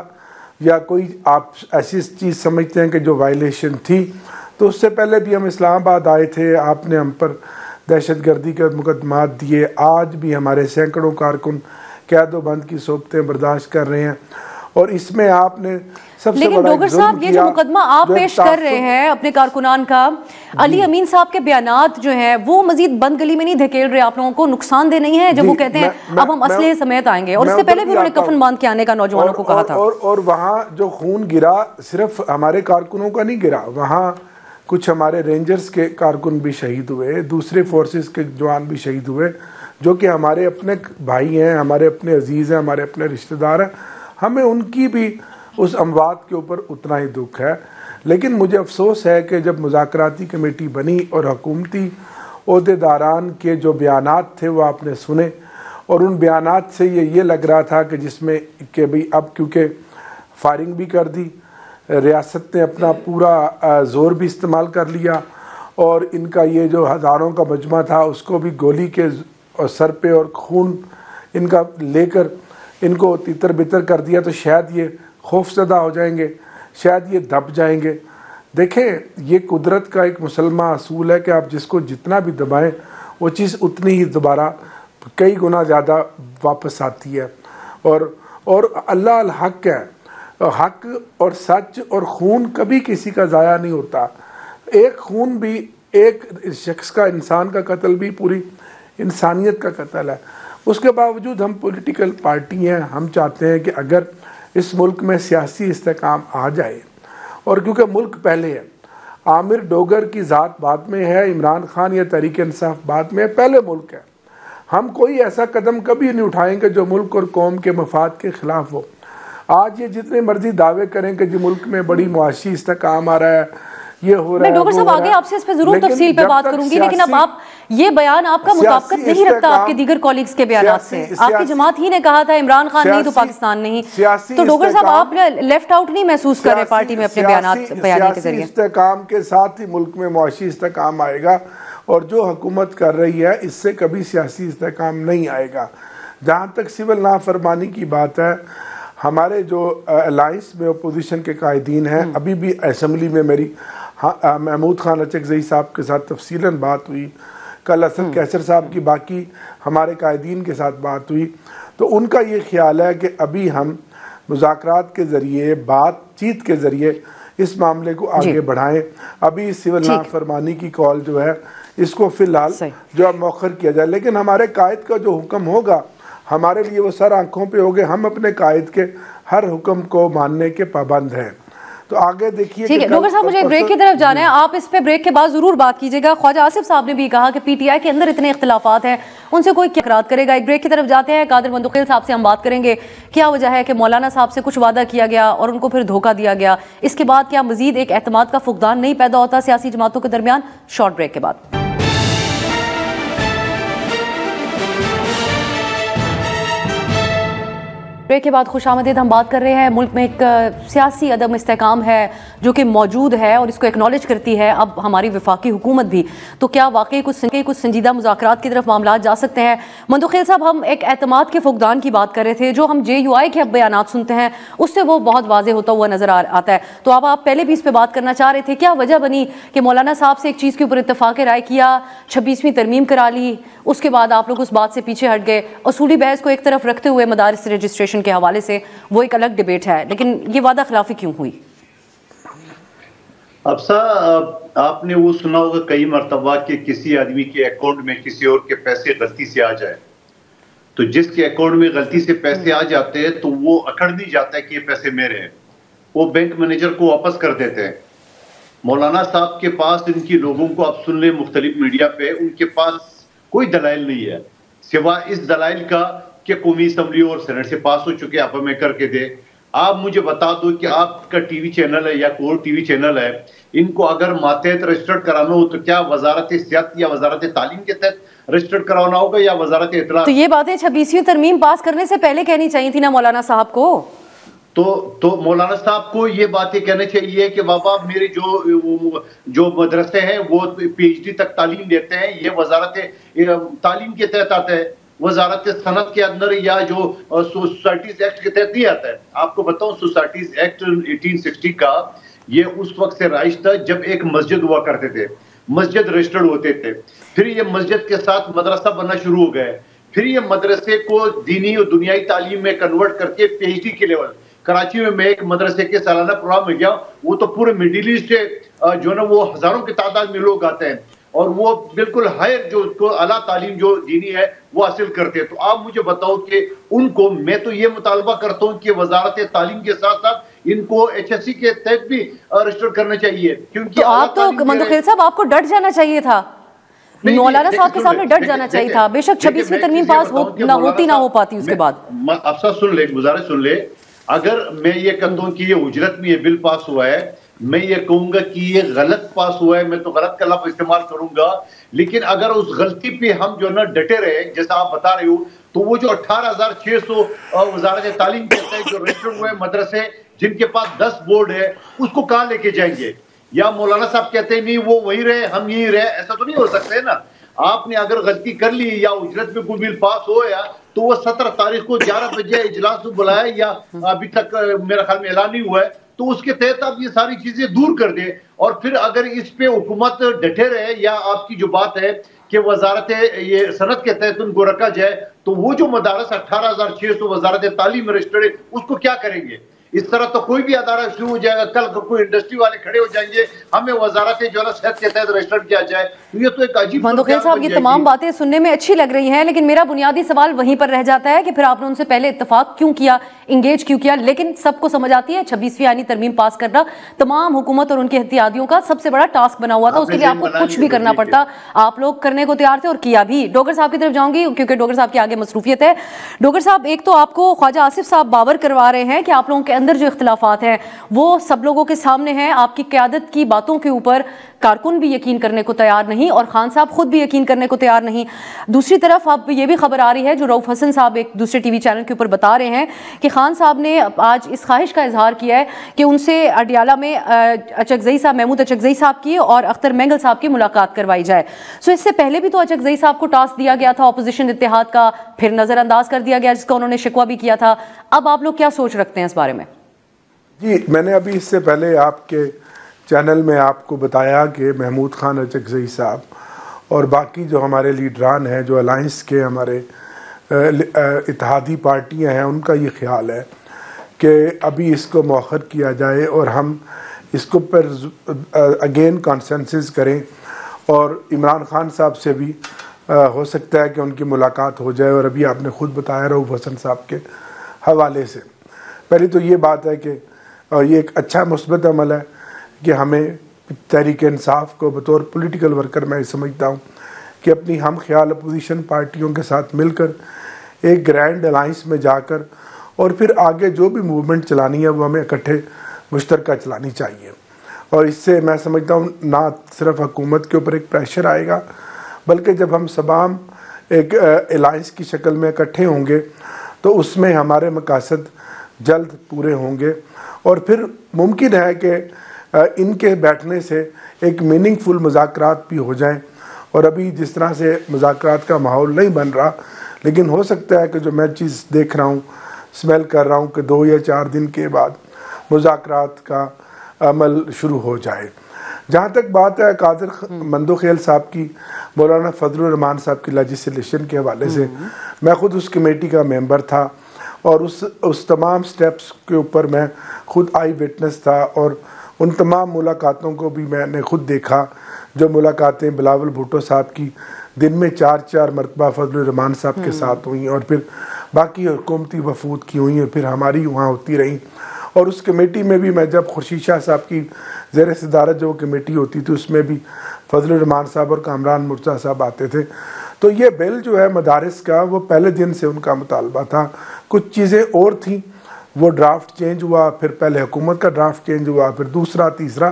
یا کوئی آپ ایسی چیز سمجھتے ہیں کہ جو وائلیشن تھی، تو اس سے پہلے بھی ہم اسلام آباد آئے تھے، آپ نے ہم پر دہشت گردی کے مقدمات دیے، آج بھی ہمارے سینکڑوں کارکن قید و بند کی صحبتیں برداشت کر رہے ہیں، اور اس میں آپ نے سب سے لیکن بڑا ڈوگر صاحب یہ جو مقدمہ آپ پیش کر رہے ہیں اپنے کارکنان کا، علی امین صاحب کے بیانات جو ہیں وہ مزید بند گلی میں نہیں دھکیل رہے آپ لوگوں کو، نقصان دہ نہیں ہے جب وہ کہتے ہیں اب ہم اسلحے سمیت آئیں گے، اور اس سے پہلے بھی انہوں نے کفن باندھ کے آنے کا نوجوانوں کو کہا تھا۔ اور وہاں جو خون گرا صرف ہمارے کارکنوں کا نہیں گرا، وہاں کچھ ہمارے رینجرز کے کارکن بھی شہید ہوئے، دوسرے فورسز کے جوان بھی شہید ہوئے، جو کہ ہمارے اپنے بھائی ہیں، ہمارے اپنے عزیز ہیں، ہمارے اپنے رشتہ دار ہیں، ہمیں ان کی بھی اس اموات کے اوپر اتنا ہی دکھ ہے۔ لیکن مجھے افسوس ہے کہ جب مذاکراتی کمیٹی بنی اور حکومتی عہدیداران کے جو بیانات تھے وہ آپ نے سنے، اور ان بیانات سے یہ لگ رہا تھا کہ جس میں کہ بھئی اب کیونکہ فائرنگ بھی کر دی، ریاست نے اپنا پورا زور بھی استعمال کر لیا، اور ان کا یہ جو ہزاروں کا مجمع تھا اس کو بھی گولی کے سر پہ اور خون ان کا لے کر ان کو تیتر بتر کر دیا، تو شاید یہ خوف زدہ ہو جائیں گے، شاید یہ دب جائیں گے۔ دیکھیں، یہ قدرت کا ایک مسلمہ اصول ہے کہ آپ جس کو جتنا بھی دبائیں وہ چیز اتنی ہی دوبارہ کئی گنا زیادہ واپس آتی ہے، اور اللہ الحق ہے، حق اور سچ اور خون کبھی کسی کا ضائع نہیں ہوتا۔ ایک خون بھی، ایک شخص کا، انسان کا قتل بھی پوری انسانیت کا قتل ہے۔ اس کے باوجود ہم پولیٹیکل پارٹی ہیں، ہم چاہتے ہیں کہ اگر اس ملک میں سیاسی استحکام آ جائے، اور کیونکہ ملک پہلے ہے، عامر ڈوگر کی ذات بعد میں ہے، عمران خان یا تحریک انصاف بعد میں ہے، پہلے ملک ہے۔ ہم کوئی ایسا قدم کبھی نہیں اٹھائیں گے جو ملک اور قوم کے مفاد کے خلاف ہو۔ آج یہ جتنے مرضی دعوے کریں کہ جی ملک میں بڑی معاشی استحکام آ رہا ہے، یہ ہو رہا ہے، میں ڈوگر صاحب آگے آپ سے اس پہ ضرور تفصیل پہ بات کروں گی، لیکن اب آپ یہ بیان آپ کا مطابقت نہیں رکھتا آپ کے دیگر کولیگز کے بیانات سے۔ آپ کی جماعت ہی نے کہا تھا عمران خان نہیں تو پاکستان نہیں، تو ڈوگر صاحب آپ لیفٹ آؤٹ نہیں محسوس کر رہے پارٹی میں اپنے بیانات بیانی کے ذریعے؟ استحکام کے ساتھ ہی ملک میں معاشی استحکام آئے گا، اور جو حکومت کر رہی ہے اس سے کبھی سیاسی استحکام نہیں آئے گا۔ جہاں تک سول نافرمانی کی بات ہے، ہمارے جو الائنس میں اپوزیشن کے قائدین ہیں، ابھی بھی اسمبلی میں میری محمود خان اچکزئی صاحب کے ساتھ تفصیلاً بات ہوئی، کل اسد کیسر صاحب کی باقی ہمارے قائدین کے ساتھ بات ہوئی، تو ان کا یہ خیال ہے کہ ابھی ہم مذاکرات کے ذریعے، بات چیت کے ذریعے اس معاملے کو آگے بڑھائیں۔ ابھی سول نافرمانی کی کال جو ہے اس کو فی الحال جو اب مؤخر کیا جائے، لیکن ہمارے قائد کا جو حکم ہوگا ہمارے لیے وہ سر آنکھوں پہ ہوگے، ہم اپنے قائد کے ہر حکم کو ماننے کے پابند ہیں۔ تو آگے دیکھیے، ٹھیک ہے ڈوگر صاحب، مجھے بریک کی طرف جانا ہے، آپ اس پہ بریک کے بعد ضرور بات کیجیے گا۔ خواجہ آصف صاحب نے بھی کہا کہ پی ٹی آئی کے اندر اتنے اختلافات ہیں، ان سے کوئی کیا اقرار کرے گا۔ ایک بریک کی طرف جاتے ہیں، قادر مندقیل صاحب سے ہم بات کریں گے کیا وجہ ہے کہ مولانا صاحب سے کچھ وعدہ کیا گیا اور ان کو پھر دھوکہ دیا گیا، اس کے بعد کیا مزید ایک اعتماد کا فقدان نہیں پیدا ہوتا سیاسی جماعتوں کے درمیان؟ شارٹ بریک کے بعد۔ بریک کے بعد خوش آمدید، ہم بات کر رہے ہیں ملک میں ایک سیاسی عدم استحکام ہے جو کہ موجود ہے اور اس کو ایکنالج کرتی ہے اب ہماری وفاقی حکومت بھی، تو کیا واقعی کچھ سنجیدہ مذاکرات کی طرف معاملات جا سکتے ہیں؟ مندقیل صاحب، ہم ایک اعتماد کے فقدان کی بات کر رہے تھے، جو ہم جے یو آئی کے اب بیانات سنتے ہیں اس سے وہ بہت واضح ہوتا ہوا نظر آتا ہے، تو اب آپ پہلے بھی اس پہ بات کرنا چاہ رہے تھے، کیا وجہ بنی کہ مولانا صاحب سے ایک چیز کے اوپر اتفاق رائے کیا، 26ویں ترمیم کرا لی، اس کے بعد آپ لوگ اس بات سے پیچھے ہٹ گئے؟ اصولی بحث کو ایک طرف رکھتے ہوئے مدارس رجسٹریشن کے حوالے سے وہ ایک الگ ڈیبیٹ ہے، لیکن یہ وعدہ خلافی کیوں ہوئی؟ افسا، آپ نے وہ سنا ہوگا کئی مرتبہ کہ کسی آدمی کے اکاؤنٹ میں کسی اور کے پیسے غلطی سے آ جائے، تو جس کے اکاؤنٹ میں غلطی سے پیسے آ جاتے ہیں تو وہ اکڑ نہیں جاتا ہے کہ یہ پیسے میرے ہیں، وہ بینک مینیجر کو واپس کر دیتے ہیں۔ مولانا صاحب کے پاس، ان کی لوگوں کو آپ سن لیں مختلف میڈیا پہ، ان کے پاس کوئی دلائل نہیں ہے سوائے اس دلائل کا کہ قومی اسمبلی اور سینٹ سے پاس ہو چکے، آپ ہمیں کر کے دے۔ آپ مجھے بتا دو کہ آپ کا ٹی وی چینل ہے یا کوئی ٹی وی چینل ہے، ان کو اگر ماتحت رجسٹرڈ کرانا ہو تو کیا وزارت صحت یا وزارت تعلیم کے تحت رجسٹرڈ کرانا ہوگا یا وزارت اطلاع؟ تو یہ باتیں 26ویں ترمیم پاس کرنے سے پہلے کہنی چاہیے تھی نا مولانا صاحب کو۔ تو مولانا صاحب کو یہ باتیں کہنا چاہیے کہ بابا میرے جو مدرسے ہیں وہ PhD تک تعلیم دیتے ہیں، یہ وزارت تعلیم کے تحت آتا ہے، وزارت صنعت کے اندر یا جو سوسائٹیز ایکٹ کے تحت نہیں آتا ہے. آپ کو بتاؤں سوسائٹیز ایکٹ 1860 کا یہ اس وقت سے رائج تھا جب ایک مسجد ہوا کرتے تھے، مسجد رجسٹرڈ ہوتے تھے، پھر یہ مسجد کے ساتھ مدرسہ بننا شروع ہو گئے، پھر یہ مدرسے کو دینی اور دنیائی تعلیم میں کنورٹ کر کے PhD کے لیول. کراچی میں ایک مدرسے کے سالانہ پروگرام میں گیا، وہ تو پورے مڈل ایسٹ سے جو نا وہ ہزاروں کی تعداد میں لوگ آتے ہیں اور وہ بالکل ہائر جو اعلیٰ تعلیم جو دینی ہے وہ حاصل کرتے ہیں. تو آپ مجھے بتاؤ کہ ان کو، میں تو یہ مطالبہ کرتا ہوں کہ وزارت تعلیم کے ساتھ ساتھ ان کو HSC کے تحت بھی رجسٹر کرنا چاہیے. کیونکہ تو آپ تو مندوخیل صاحب آپ کو ڈٹ جانا چاہیے تھا، مولانا صاحب کے سامنے ڈٹ جانا چاہیے تھا. بے شک 26ویں ترمیم پاس ہوتی نہ ہو پاتی اس کے بعد. افسر سن لے، گزارش سن لے، اگر میں یہ کہتا ہوں کہ یہ اجرت میں یہ بل پاس ہوا ہے، میں یہ کہوں گا کہ یہ غلط پاس ہوا ہے، میں تو غلط کا لفظ استعمال کروں گا. لیکن اگر اس غلطی پہ ہم جو نا ڈٹے رہے جیسا آپ بتا رہے ہو، تو وہ جو 18,600 وزارت تعلیم کے تحت جو رجسٹر ہوئے مدرسے جن کے پاس 10 بورڈ ہے، اس کو کہاں لے کے جائیں گے؟ یا مولانا صاحب کہتے ہیں نہیں وہ وہی رہے ہم یہی رہے، ایسا تو نہیں ہو سکتا ہے نا. آپ نے اگر غلطی کر لی یا اجرت میں کوئی بل پاس ہویا تو وہ 17 تاریخ کو 11 بجے اجلاس بلایا یا ابھی تک میرا خیال میں اعلان نہیں ہوا ہے، تو اس کے تحت آپ یہ ساری چیزیں دور کر دیں. اور پھر اگر اس پہ حکومت ڈٹے رہے یا آپ کی جو بات ہے کہ وزارت یہ صنعت کے تحت ان کو رکھا جائے، تو وہ جو مدارس 18,600 وزارت تعلیم رجسٹرڈ ہے اس کو کیا کریں گے؟ اس طرح تو کوئی بھی ادارہ شروع ہو جائے گا، کل کوئی انڈسٹری والے کھڑے ہو جائیں گے ہمیں وزارت جو ہے صحت کے تحت رجسٹر کیا جائے. تو یہ تو ایک عجیب. مندوخیل صاحب یہ تمام باتیں سننے میں اچھی لگ رہی ہیں، لیکن میرا بنیادی سوال وہیں پر رہ جاتا ہے کہ پھر آپ نے ان سے پہلے اتفاق کیوں کیا، انگیج کیوں کیا؟ لیکن سب کو سمجھ آتی ہے 26ویں آئینی ترمیم پاس کرنا تمام حکومت اور ان کے اتحادیوں کا سب سے بڑا ٹاسک بنا ہوا تھا، اس کے لیے آپ کو کچھ بھی کرنا پڑتا، آپ لوگ کرنے کو تیار تھے اور کیا بھی. ڈوگر صاحب کی طرف جاؤں گی کیونکہ ڈوگر صاحب کی آگے مصروفیت ہے. ڈوگر صاحب ایک تو آپ کو خواجہ آصف صاحب باور کروا رہے ہیں کہ آپ لوگوں کے اندر جو اختلافات ہیں وہ سب لوگوں کے سامنے ہیں، آپ کی قیادت کی باتوں کے اوپر کارکن بھی یقین کرنے کو تیار نہیں اور خان صاحب خود بھی یقین کرنے کو تیار نہیں. دوسری طرف اب یہ بھی خبر آ رہی ہے جو رؤف حسن صاحب ایک دوسرے ٹی وی چینل کے اوپر بتا رہے ہیں کہ خان صاحب نے آج اس خواہش کا اظہار کیا ہے کہ ان سے اڈیالہ میں اچکزئی صاحب، محمود اچکزئی صاحب کی اور اختر مینگل صاحب کی ملاقات کروائی جائے. سو اس سے پہلے بھی تو اچکزئی صاحب کو ٹاسک دیا گیا تھا اپوزیشن اتحاد کا، پھر نظر انداز کر دیا گیا جس کا انہوں نے شکوہ بھی کیا تھا. اب آپ لوگ کیا سوچ رکھتے ہیں اس بارے میں؟ جی میں نے ابھی اس سے پہلے آپ کے چینل میں آپ کو بتایا کہ محمود خان اچکزئی صاحب اور باقی جو ہمارے لیڈران ہیں جو الائنس کے ہمارے اتحادی پارٹیاں ہیں، ان کا یہ خیال ہے کہ ابھی اس کو مؤخر کیا جائے اور ہم اس کو پر اگین کانسنسس کریں. اور عمران خان صاحب سے بھی ہو سکتا ہے کہ ان کی ملاقات ہو جائے. اور ابھی آپ نے خود بتایا رؤف حسن صاحب کے حوالے سے. پہلی تو یہ بات ہے کہ یہ ایک اچھا مثبت عمل ہے کہ ہمیں تحریک انصاف کو بطور پولیٹیکل ورکر میں سمجھتا ہوں کہ اپنی ہم خیال اپوزیشن پارٹیوں کے ساتھ مل کر ایک گرینڈ الائنس میں جا کر اور پھر آگے جو بھی موومنٹ چلانی ہے وہ ہمیں اکٹھے مشترکہ چلانی چاہیے. اور اس سے میں سمجھتا ہوں نہ صرف حکومت کے اوپر ایک پریشر آئے گا، بلکہ جب ہم سبام ایک الائنس کی شکل میں اکٹھے ہوں گے تو اس میں ہمارے مقاصد جلد پورے ہوں گے. اور پھر ممکن ہے کہ ان کے بیٹھنے سے ایک میننگ فل مذاکرات بھی ہو جائیں. اور ابھی جس طرح سے مذاکرات کا ماحول نہیں بن رہا، لیکن ہو سکتا ہے کہ جو میں چیز دیکھ رہا ہوں، اسمیل کر رہا ہوں کہ 2 یا 4 دن کے بعد مذاکرات کا عمل شروع ہو جائے. جہاں تک بات ہے قادر مندوخیل صاحب کی، مولانا فضل الرحمان صاحب کی لیجسلیشن کے حوالے سے، میں خود اس کمیٹی کا ممبر تھا اور اس تمام سٹیپس کے اوپر میں خود آئی وٹنس تھا اور ان تمام ملاقاتوں کو بھی میں نے خود دیکھا جو ملاقاتیں بلاول بھٹو صاحب کی دن میں 4 مرتبہ فضل الرحمان صاحب کے ساتھ ہوئیں اور پھر باقی حکومتی وفود کی ہوئی ہیں، پھر ہماری وہاں ہوتی رہیں. اور اس کمیٹی میں بھی میں جب خورشید شاہ صاحب کی زیر صدارت جو کمیٹی ہوتی تھی اس میں بھی فضل الرحمان صاحب اور کامران مرزا صاحب آتے تھے. تو یہ بل جو ہے مدارس کا وہ پہلے دن سے ان کا مطالبہ تھا. کچھ چیزیں اور تھیں، وہ ڈرافٹ چینج ہوا، پھر پہلے حکومت کا ڈرافٹ چینج ہوا، پھر دوسرا تیسرا.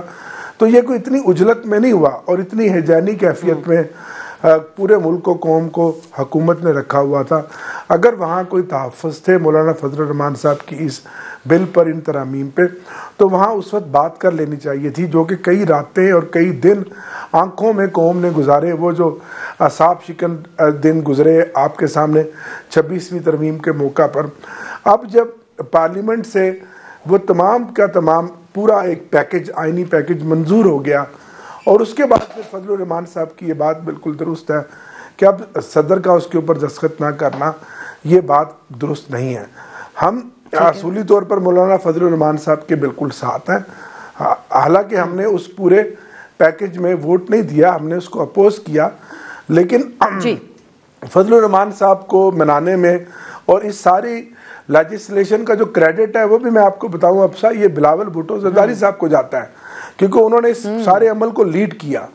تو یہ کوئی اتنی اجلت میں نہیں ہوا اور اتنی ہیجانی کیفیت میں پورے ملک و قوم کو حکومت نے رکھا ہوا تھا. اگر وہاں کوئی تحفظ تھے مولانا فضل الرحمان صاحب کی اس بل پر, ان ترامیم پہ, تو وہاں اس وقت بات کر لینی چاہیے تھی, جو کہ کئی راتیں اور کئی دن آنکھوں میں قوم نے گزارے. وہ جو اعصاب شکن دن گزرے آپ کے سامنے 26ویں ترمیم کے موقع پر. اب جب پارلیمنٹ سے وہ تمام کا تمام پورا ایک پیکج, آئینی پیکج منظور ہو گیا, اور اس کے بعد پھر فضل الرحمان صاحب کی یہ بات بالکل درست ہے کہ اب صدر کا اس کے اوپر دستخط نہ کرنا, یہ بات درست نہیں ہے. ہم اصولی طور پر مولانا فضل الرحمان صاحب کے بالکل ساتھ ہیں, حالانکہ ہم نے اس پورے پیکج میں ووٹ نہیں دیا, ہم نے اس کو اپوز کیا, لیکن فضل الرحمان صاحب کو منانے میں اور اس ساری لیجسلیشن کا جو کریڈٹ ہے وہ بھی میں آپ کو بتاؤں افسا, یہ بلاول بھٹو زرداری صاحب کو جاتا ہے, کیونکہ انہوں نے اس سارے عمل کو لیڈ کیا.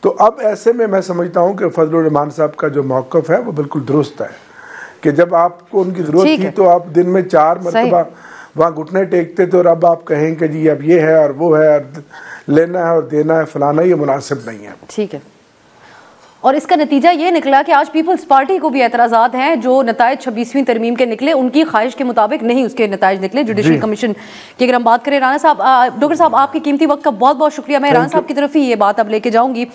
تو اب ایسے میں سمجھتا ہوں کہ فضل الرحمان صاحب کا جو موقف ہے وہ بالکل درست ہے, کہ جب آپ کو ان کی ضرورت تھی تو آپ دن میں 4 مرتبہ وہاں گھٹنے ٹیکتے تھے, اور اب آپ کہیں کہ جی اب یہ ہے اور وہ ہے, لینا ہے اور دینا ہے فلانا, یہ مناسب نہیں ہے. ٹھیک ہے. اور اس کا نتیجہ یہ نکلا کہ آج پیپلز پارٹی کو بھی اعتراضات ہیں, جو نتائج 26ویں ترمیم کے نکلے ان کی خواہش کے مطابق نہیں اس کے نتائج نکلے. جوڈیشل کمیشن کی اگر ہم بات کریں, رانا صاحب, ڈاکٹر صاحب آپ کے قیمتی وقت کا بہت بہت شکریہ. میں رانا صاحب کی طرف ہی یہ بات اب لے کے جاؤں گی.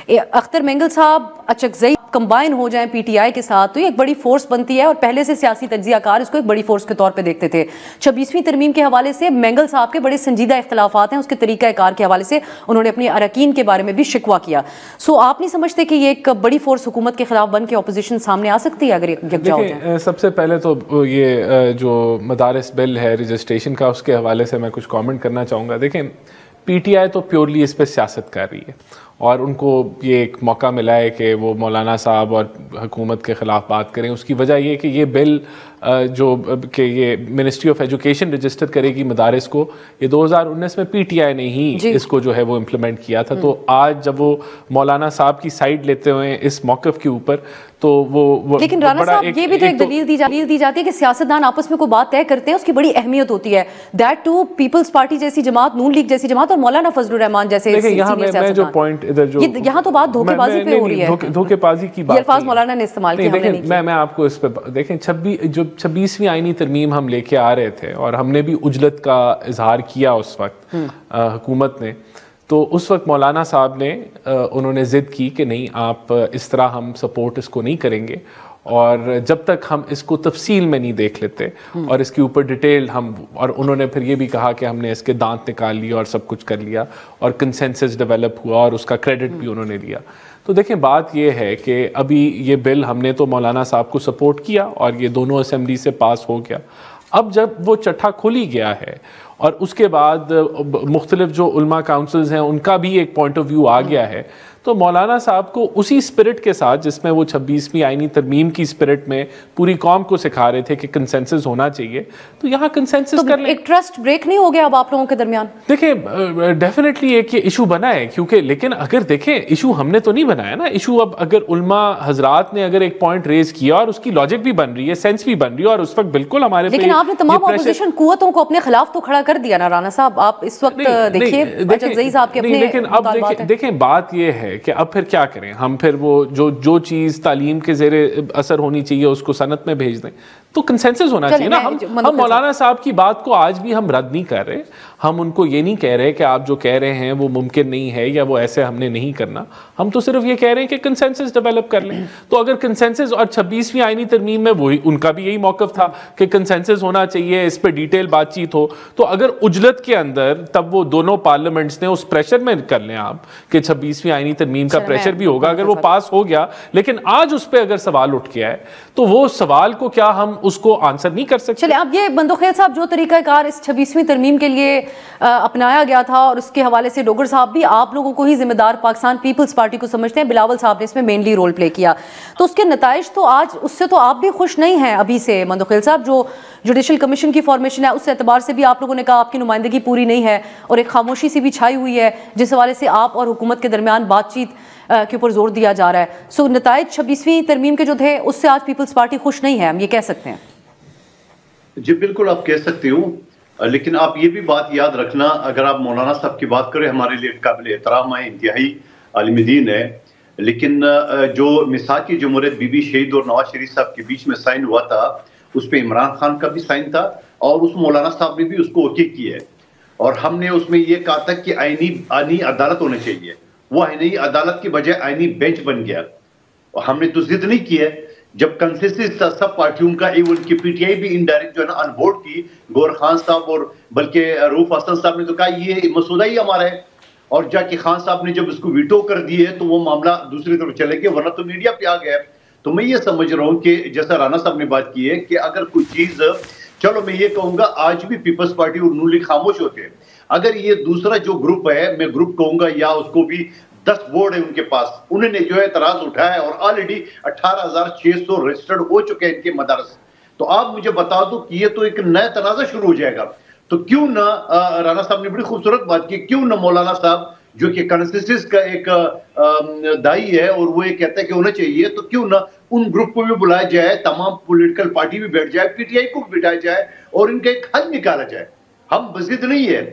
اختر مینگل صاحب اچکزئی کمبائن ہو جائیں پی ٹی آئی کے ساتھ تو یہ ایک بڑی فورس بنتی ہے, اور پہلے سے سیاسی تجزیہ کار اس کو ایک بڑی فورس کے طور پہ دیکھتے تھے. 26ویں ترمیم کے حوالے سے مینگل صاحب کے بڑے سنجیدہ اختلافات ہیں, اس کے طریقہ کار کے حوالے سے انہوں نے اپنی اراکین کے بارے میں بھی شکوہ کیا. سو آپ نہیں سمجھتے کہ یہ ایک بڑی فورس حکومت کے خلاف بن کے اپوزیشن سامنے آ سکتی ہے اگر یکجا ہو جائے؟ سب سے پہلے تو یہ جو مدارس بل ہے رجسٹریشن کا, اس کے حوالے سے میں کچھ کامنٹ کرنا چاہوں گا. دیکھیں پی ٹی آئی تو پیورلی اس پہ سیاست کر رہی ہے, اور ان کو یہ ایک موقع ملا ہے کہ وہ مولانا صاحب اور حکومت کے خلاف بات کریں. اس کی وجہ یہ کہ یہ بل جو کہ یہ منسٹری آف ایجوکیشن رجسٹر کرے گی مدارس کو, یہ 2019 میں پی ٹی آئی نے ہی اس کو جو ہے وہ امپلیمنٹ کیا تھا. تو آج جب وہ مولانا صاحب کی سائڈ لیتے ہوئے اس موقف کے اوپر, تو وہ لیکن رانا صاحب یہ بھی تو ایک دلیل دی جاتی ہے کہ سیاستدان آپس میں کوئی بات طے کرتے ہیں, اس کی بڑی اہمیت ہوتی ہے. دیٹ ٹو پیپلز پارٹی جیسی جماعت, نون لیگ جیسی جماعت, اور مولانا فضل الرحمان جیسے یہاں تو بات دھوکے بازی پہ ہو رہی ہے, دھوکے بازی کی بات, یہ الفاظ مولانا نے استعمال کیا. میں آپ کو اس پہ دیکھیں, 26ویں آئینی ترمیم ہم لے کے آ رہے تھے, اور ہم نے بھی اجلت کا اظہار کیا اس وقت حکومت نے. تو اس وقت مولانا صاحب نے انہوں نے ضد کی کہ نہیں, آپ اس طرح ہم سپورٹ اس کو نہیں کریں گے, اور جب تک ہم اس کو تفصیل میں نہیں دیکھ لیتے اور اس کے اوپر ڈیٹیل ہم, اور انہوں نے پھر یہ بھی کہا کہ ہم نے اس کے دانت نکال لیے اور سب کچھ کر لیا, اور کنسنسس ڈیولپ ہوا, اور اس کا کریڈٹ بھی انہوں نے لیا. تو دیکھیں بات یہ ہے کہ ابھی یہ بل ہم نے تو مولانا صاحب کو سپورٹ کیا, اور یہ دونوں اسمبلی سے پاس ہو گیا. اب جب وہ چٹھا کھولی گیا ہے, اور اس کے بعد مختلف جو علماء کاؤنسلز ہیں ان کا بھی ایک پوائنٹ آف ویو آ گیا ہے, تو مولانا صاحب کو اسی اسپرٹ کے ساتھ جس میں وہ 26ویں آئینی ترمیم کی اسپرٹ میں پوری قوم کو سکھا رہے تھے کہ کنسنسس ہونا چاہیے, تو یہاں کنسنسس کر لیں. ایک ٹرسٹ بریک نہیں ہو گیا اب آپ لوگوں کے درمیان؟ دیکھیں ڈیفینیٹلی ایک یہ ایشو بنا ہے, کیونکہ لیکن اگر دیکھیں ایشو ہم نے تو نہیں بنایا نا ایشو. اب اگر علماء حضرات نے اگر ایک پوائنٹ ریز کیا, اور اس کی لاجک بھی بن رہی ہے, سینس بھی بن رہی ہے, اور اس وقت بالکل ہمارے, لیکن آپ نے تمام اپوزیشن قوتوں کو اپنے خلاف تو کھڑا کر دیا نا رانا صاحب. آپ اس وقت دیکھیے اچکزئی صاحب کے اپنے, لیکن اب دیکھیں بات یہ ہے کہ اب پھر کیا کریں ہم, پھر وہ جو چیز تعلیم کے زیر اثر ہونی چاہیے اس کو صنعت میں بھیج دیں, تو کنسنسس ہونا چاہیے نا. ہم مولانا صاحب کی بات کو آج بھی ہم رد نہیں کر رہے, ہم ان کو یہ نہیں کہہ رہے کہ آپ جو کہہ رہے ہیں وہ ممکن نہیں ہے یا وہ ایسے ہم نے نہیں کرنا. ہم تو صرف یہ کہہ رہے ہیں کہ کنسنسس ڈیولپ کر لیں. تو اگر کنسنسس, اور 26ویں آئینی ترمیم میں وہی ان کا بھی یہی موقف تھا کہ کنسنسس ہونا چاہیے, اس پہ ڈیٹیل بات چیت ہو, تو اگر اجلت کے اندر تب وہ دونوں پارلیمنٹس نے اس پریشر میں کر لیں آپ کہ 26ویں آئینی ترمیم کا پریشر بھی ہوگا, اگر وہ پاس ہو گیا, لیکن آج اس پہ اگر سوال اٹھ گیا ہے تو وہ سوال کو کیا ہم اس کو آنسر نہیں کر سکتے. چلیں اب یہ بندوخیل صاحب جو طریقہ کار اس 26ویں ترمیم کے لیے اپنایا گیا تھا, اور اس کے حوالے سے ڈوگر صاحب بھی آپ لوگوں کو ہی ذمہ دار پاکستان پیپلز پارٹی کو سمجھتے ہیں, بلاول صاحب نے اس میں مینلی رول پلے کیا, تو اس کے نتائج تو آج اس سے تو آپ بھی خوش نہیں ہیں ابھی سے. بندوخیل صاحب جو جوڈیشل کمیشن کی فارمیشن ہے اس اعتبار سے بھی آپ لوگوں نے کہا آپ کی نمائندگی پوری نہیں ہے, اور ایک خاموشی سی بھی چھائی ہوئی ہے جس حوالے سے آپ اور حکومت کے درمیان بات چیت کے اوپر زور دیا جا رہا ہے. سو نتائج 26ویں ترمیم کے جو تھے اس سے آج پیپلز پارٹی خوش نہیں ہے, ہم یہ کہہ سکتے ہیں؟ جی بالکل آپ کہہ سکتے ہو, لیکن آپ یہ بھی بات یاد رکھنا, اگر آپ مولانا صاحب کی بات کریں ہمارے لیے قابل احترام ہے, انتہائی عالم دین ہے, لیکن جو میثاق جمہوریت بی بی شہید اور نواز شریف صاحب کے بیچ میں سائن ہوا تھا اس پہ عمران خان کا بھی سائن تھا, اور اس مولانا صاحب نے بھی اس کو اوکے کیا ہے، اور ہم نے اس میں یہ کہا تھا کہ آئینی عدالت ہونا چاہیے. وہ آئینی عدالت کی بجائے آئینی بینچ بن گیا. ہم نے تو ضد نہیں کی ہے. جب کنسنسس تھا سب پارٹیوں کا، ایون کی پی ٹی آئی بھی انڈائریکٹ جو ہے نا ان بورڈ کی، گور خان صاحب اور بلکہ روف حسن صاحب نے تو کہا یہ مسودہ ہی ہمارا ہے، اور جا کے خان صاحب نے جب اس کو ویٹو کر دیے تو وہ معاملہ دوسری طرف چلے گئے، ورنہ تو میڈیا پہ آ گیا. تو میں یہ سمجھ رہا ہوں کہ جیسا رانا صاحب نے بات کی ہے کہ اگر کوئی چیز، چلو میں یہ کہوں گا آج بھی پیپلز پارٹی اور نون لیگ خاموش ہوتے ہیں. اگر یہ دوسرا جو گروپ ہے، میں گروپ کہوں گا یا اس کو بھی 10 بورڈ ہے ان کے پاس، انہوں نے جو ہے اعتراض اٹھایا ہے اور آلریڈی 18,600 رجسٹرڈ ہو چکے ہیں ان کے مدارس. تو آپ مجھے بتا دو کہ یہ تو ایک نیا تنازع شروع ہو جائے گا. تو کیوں نہ رانا صاحب نے بڑی خوبصورت بات کی، کیوں نہ مولانا صاحب جو کہ کنسنسس کا ایک دائی ہے اور وہ یہ کہتا ہے کہ ہونا چاہیے، تو کیوں نہ ان گروپ کو بھی بلایا جائے، تمام پولیٹیکل پارٹی بھی بیٹھ جائے، پی ٹی آئی کو بھی بٹھایا جائے اور ان کا ایک حل نکالا جائے. ہم بضد نہیں ہے،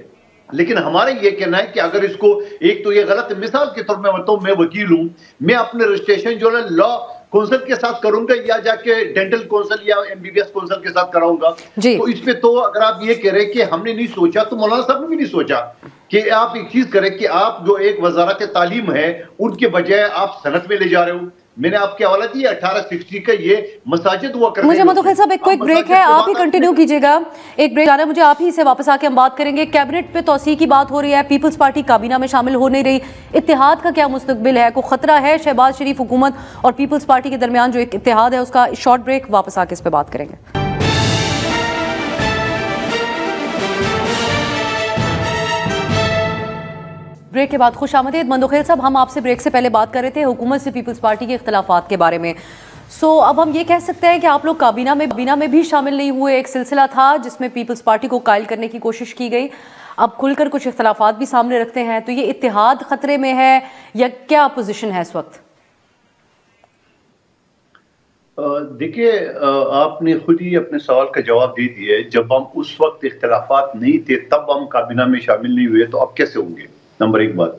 لیکن ہمارا یہ کہنا ہے کہ اگر اس کو ایک تو یہ غلط، مثال کے طور میں بتاؤں، میں وکیل ہوں، میں اپنے رجسٹریشن جو ہے لا کونسل کے ساتھ کروں گا یا جا کے ڈینٹل کونسل یا M B B S council کے ساتھ کراؤں گا. تو اس پہ تو اگر آپ یہ کہہ رہے کہ ہم نے نہیں سوچا، تو مولانا صاحب نے بھی نہیں سوچا کہ آپ ایک چیز کریں کہ آپ جو ایک وزارت تعلیم ہے ان کے بجائے آپ صنعت میں لے جا رہے ہو. میں نے آپ کے حوالہ دیا 1860 کا یہ مساجد ہوا کرتے ہیں. مجھے مدوخیل صاحب ایک کوئک بریک ہے، آپ ہی کنٹینیو کیجئے گا. ایک بریک جانا ہے مجھے، آپ ہی سے واپس آ کے ہم بات کریں گے. کیبنٹ پہ توسیع کی بات ہو رہی ہے، پیپلز پارٹی کابینہ میں شامل ہو نہیں رہی، اتحاد کا کیا مستقبل ہے؟ کوئی خطرہ ہے شہباز شریف حکومت اور پیپلز پارٹی کے درمیان جو ایک اتحاد ہے اس کا؟ شارٹ بریک، واپس آ کے اس پہ بات کریں گے. بریک کے بعد خوش آمدید. مندوخیل صاحب، ہم آپ سے بریک سے پہلے بات کر رہے تھے حکومت سے پیپلز پارٹی کے اختلافات کے بارے میں. اب ہم یہ کہہ سکتے ہیں کہ آپ لوگ کابینہ میں بھی شامل نہیں ہوئے. ایک سلسلہ تھا جس میں پیپلز پارٹی کو قائل کرنے کی کوشش کی گئی، اب کھل کر کچھ اختلافات بھی سامنے رکھتے ہیں. تو یہ اتحاد خطرے میں ہے یا کیا پوزیشن ہے اس وقت؟ دیکھیے، آپ نے خود ہی اپنے سوال کا جواب دے دیا ہے. جب ہم اس وقت اختلافات نہیں تھے تب ہم کابینہ میں شامل نہیں ہوئے، تو اب کیسے ہوں گے؟ نمبر ایک بات.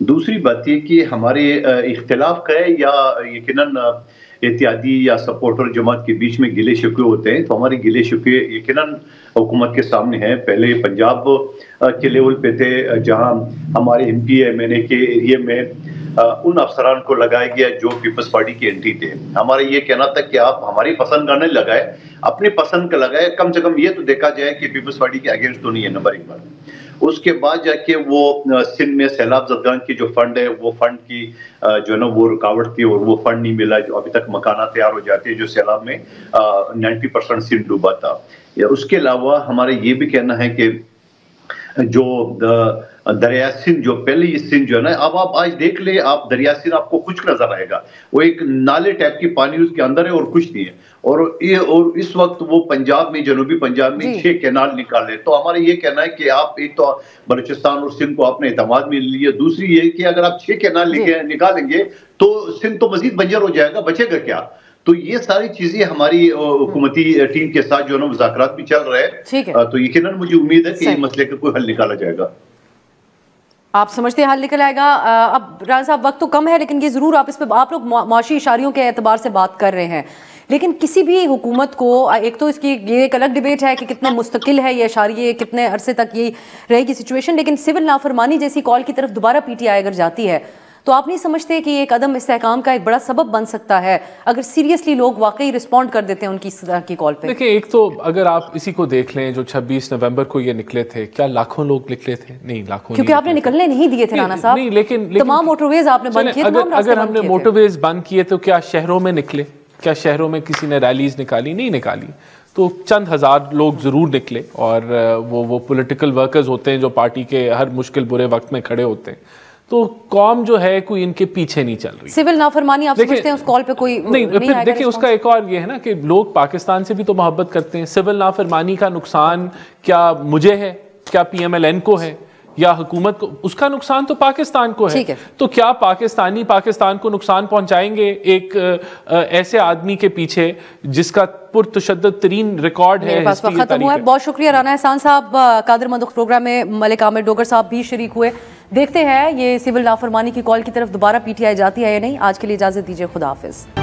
دوسری بات یہ کہ ہمارے اختلاف کا ہے یا یقیناً اتحادی یا سپورٹر جماعت کے بیچ میں گلے شکوے ہوتے ہیں، تو ہمارے گلے شکوے یقیناً حکومت کے سامنے ہیں. پہلے پنجاب کے لیول پہ تھے جہاں ہمارے ایم پی ایم این اے کے ایریے میں ان افسران کو لگایا گیا جو پیپلز پارٹی کے اینٹی تھے. ہمارا یہ کہنا تھا کہ آپ ہماری پسند کا نہیں لگائے، اپنی پسند کا لگائے، کم سے کم یہ تو دیکھا جائے کہ پیپلز پارٹی کے اگینسٹ تو نہیں ہے. نمبر ایک بات. اس کے بعد جا کے وہ سندھ میں سیلاب زدگان کی جو فنڈ ہے، وہ فنڈ کی جو ہے نا وہ رکاوٹ تھی اور وہ فنڈ نہیں ملا. جو ابھی تک مکانات تیار ہو جاتے ہیں جو سیلاب میں 90% سندھ ڈوبا تھا. اس کے علاوہ ہمارا یہ بھی کہنا ہے کہ جو دریا سندھ جو پہلے یہ سندھ جو ہے نا، اب آپ آج دیکھ لیں، آپ دریا سندھ آپ کو خشک نظر آئے گا، وہ ایک نالے ٹائپ کی پانی اس کے اندر ہے اور کچھ نہیں ہے. اور اس وقت وہ پنجاب میں، جنوبی پنجاب میں 6 کینال نکالے. تو ہمارا یہ کہنا ہے کہ آپ ایک تو بلوچستان اور سندھ کو آپ نے اعتماد میں لیا، دوسری یہ کہ اگر آپ 6 کینال نکالیں گے تو سندھ تو مزید بنجر ہو جائے گا، بچے گا کیا؟ تو یہ ساری چیزیں ہماری حکومتی ٹیم کے ساتھ جو ہے نا مذاکرات بھی چل رہے ہیں. تو یقیناً مجھے امید ہے کہ اس مسئلے کا کوئی حل نکالا جائے گا. آپ سمجھتے ہیں حل نکل آئے گا؟ اب رانا صاحب وقت تو کم ہے، لیکن یہ ضرور آپ اس پہ، آپ لوگ معاشی اشاریوں کے اعتبار سے بات کر رہے ہیں، لیکن کسی بھی حکومت کو ایک تو اس کی یہ ایک الگ ڈیبیٹ ہے کہ کتنے مستقل ہے یہ اشاریے، کتنے عرصے تک یہ رہے گی سچویشن، لیکن سول نافرمانی جیسی کال کی طرف دوبارہ پی ٹی آئی اگر جاتی ہے تو آپ نہیں سمجھتے کہ یہ ایک عدم استحکام کا ایک بڑا سبب بن سکتا ہے اگر سیریسلی لوگ واقعی رسپونڈ کر دیتے ہیں ان کی اس طرح کی کال پہ؟ دیکھیں، ایک تو اگر آپ اسی کو دیکھ لیں جو 26 نومبر کو یہ نکلے تھے، کیا لاکھوں لوگ نکلے تھے؟ نہیں، لاکھوں، کیونکہ آپ نے نکلنے نہیں دیے تھے رانا صاحب. لیکن تمام موٹر ویز آپ نے بند کیے. اگر ہم نے موٹر ویز بند کیے تو کیا شہروں میں نکلے؟ کیا شہروں میں کسی نے ریلیز نکالی؟ نہیں نکالی. تو چند ہزار لوگ ضرور نکلے، اور وہ پولیٹیکل ورکرز ہوتے ہیں جو پارٹی کے ہر مشکل برے وقت میں کھڑے ہوتے ہیں. تو قوم جو ہے کوئی ان کے پیچھے نہیں چل رہی. سول نافرمانی آپ سمجھتے ہیں اس کال پہ کوئی نہیں؟ دیکھیں، اس کا ایک اور یہ ہے نا کہ لوگ پاکستان سے بھی تو محبت کرتے ہیں. سول نافرمانی کا نقصان کیا مجھے ہے، کیا پی ایم ایل این کو ہے یا حکومت کو؟ اس کا نقصان تو پاکستان کو ہے. تو کیا پاکستانی پاکستان کو نقصان پہنچائیں گے ایک ایسے آدمی کے پیچھے جس کا پرتشدد ترین ریکارڈ ہے؟ ختم ہوا ہے. بہت شکریہ رانا احسان صاحب. قادر مندوخ پروگرام میں ملک عامر ڈوگر صاحب بھی شریک ہوئے. دیکھتے ہیں یہ سول نافرمانی کی کال کی طرف دوبارہ پی ٹی آئی جاتی ہے یا نہیں. آج کے لیے اجازت دیجیے، خدا حافظ.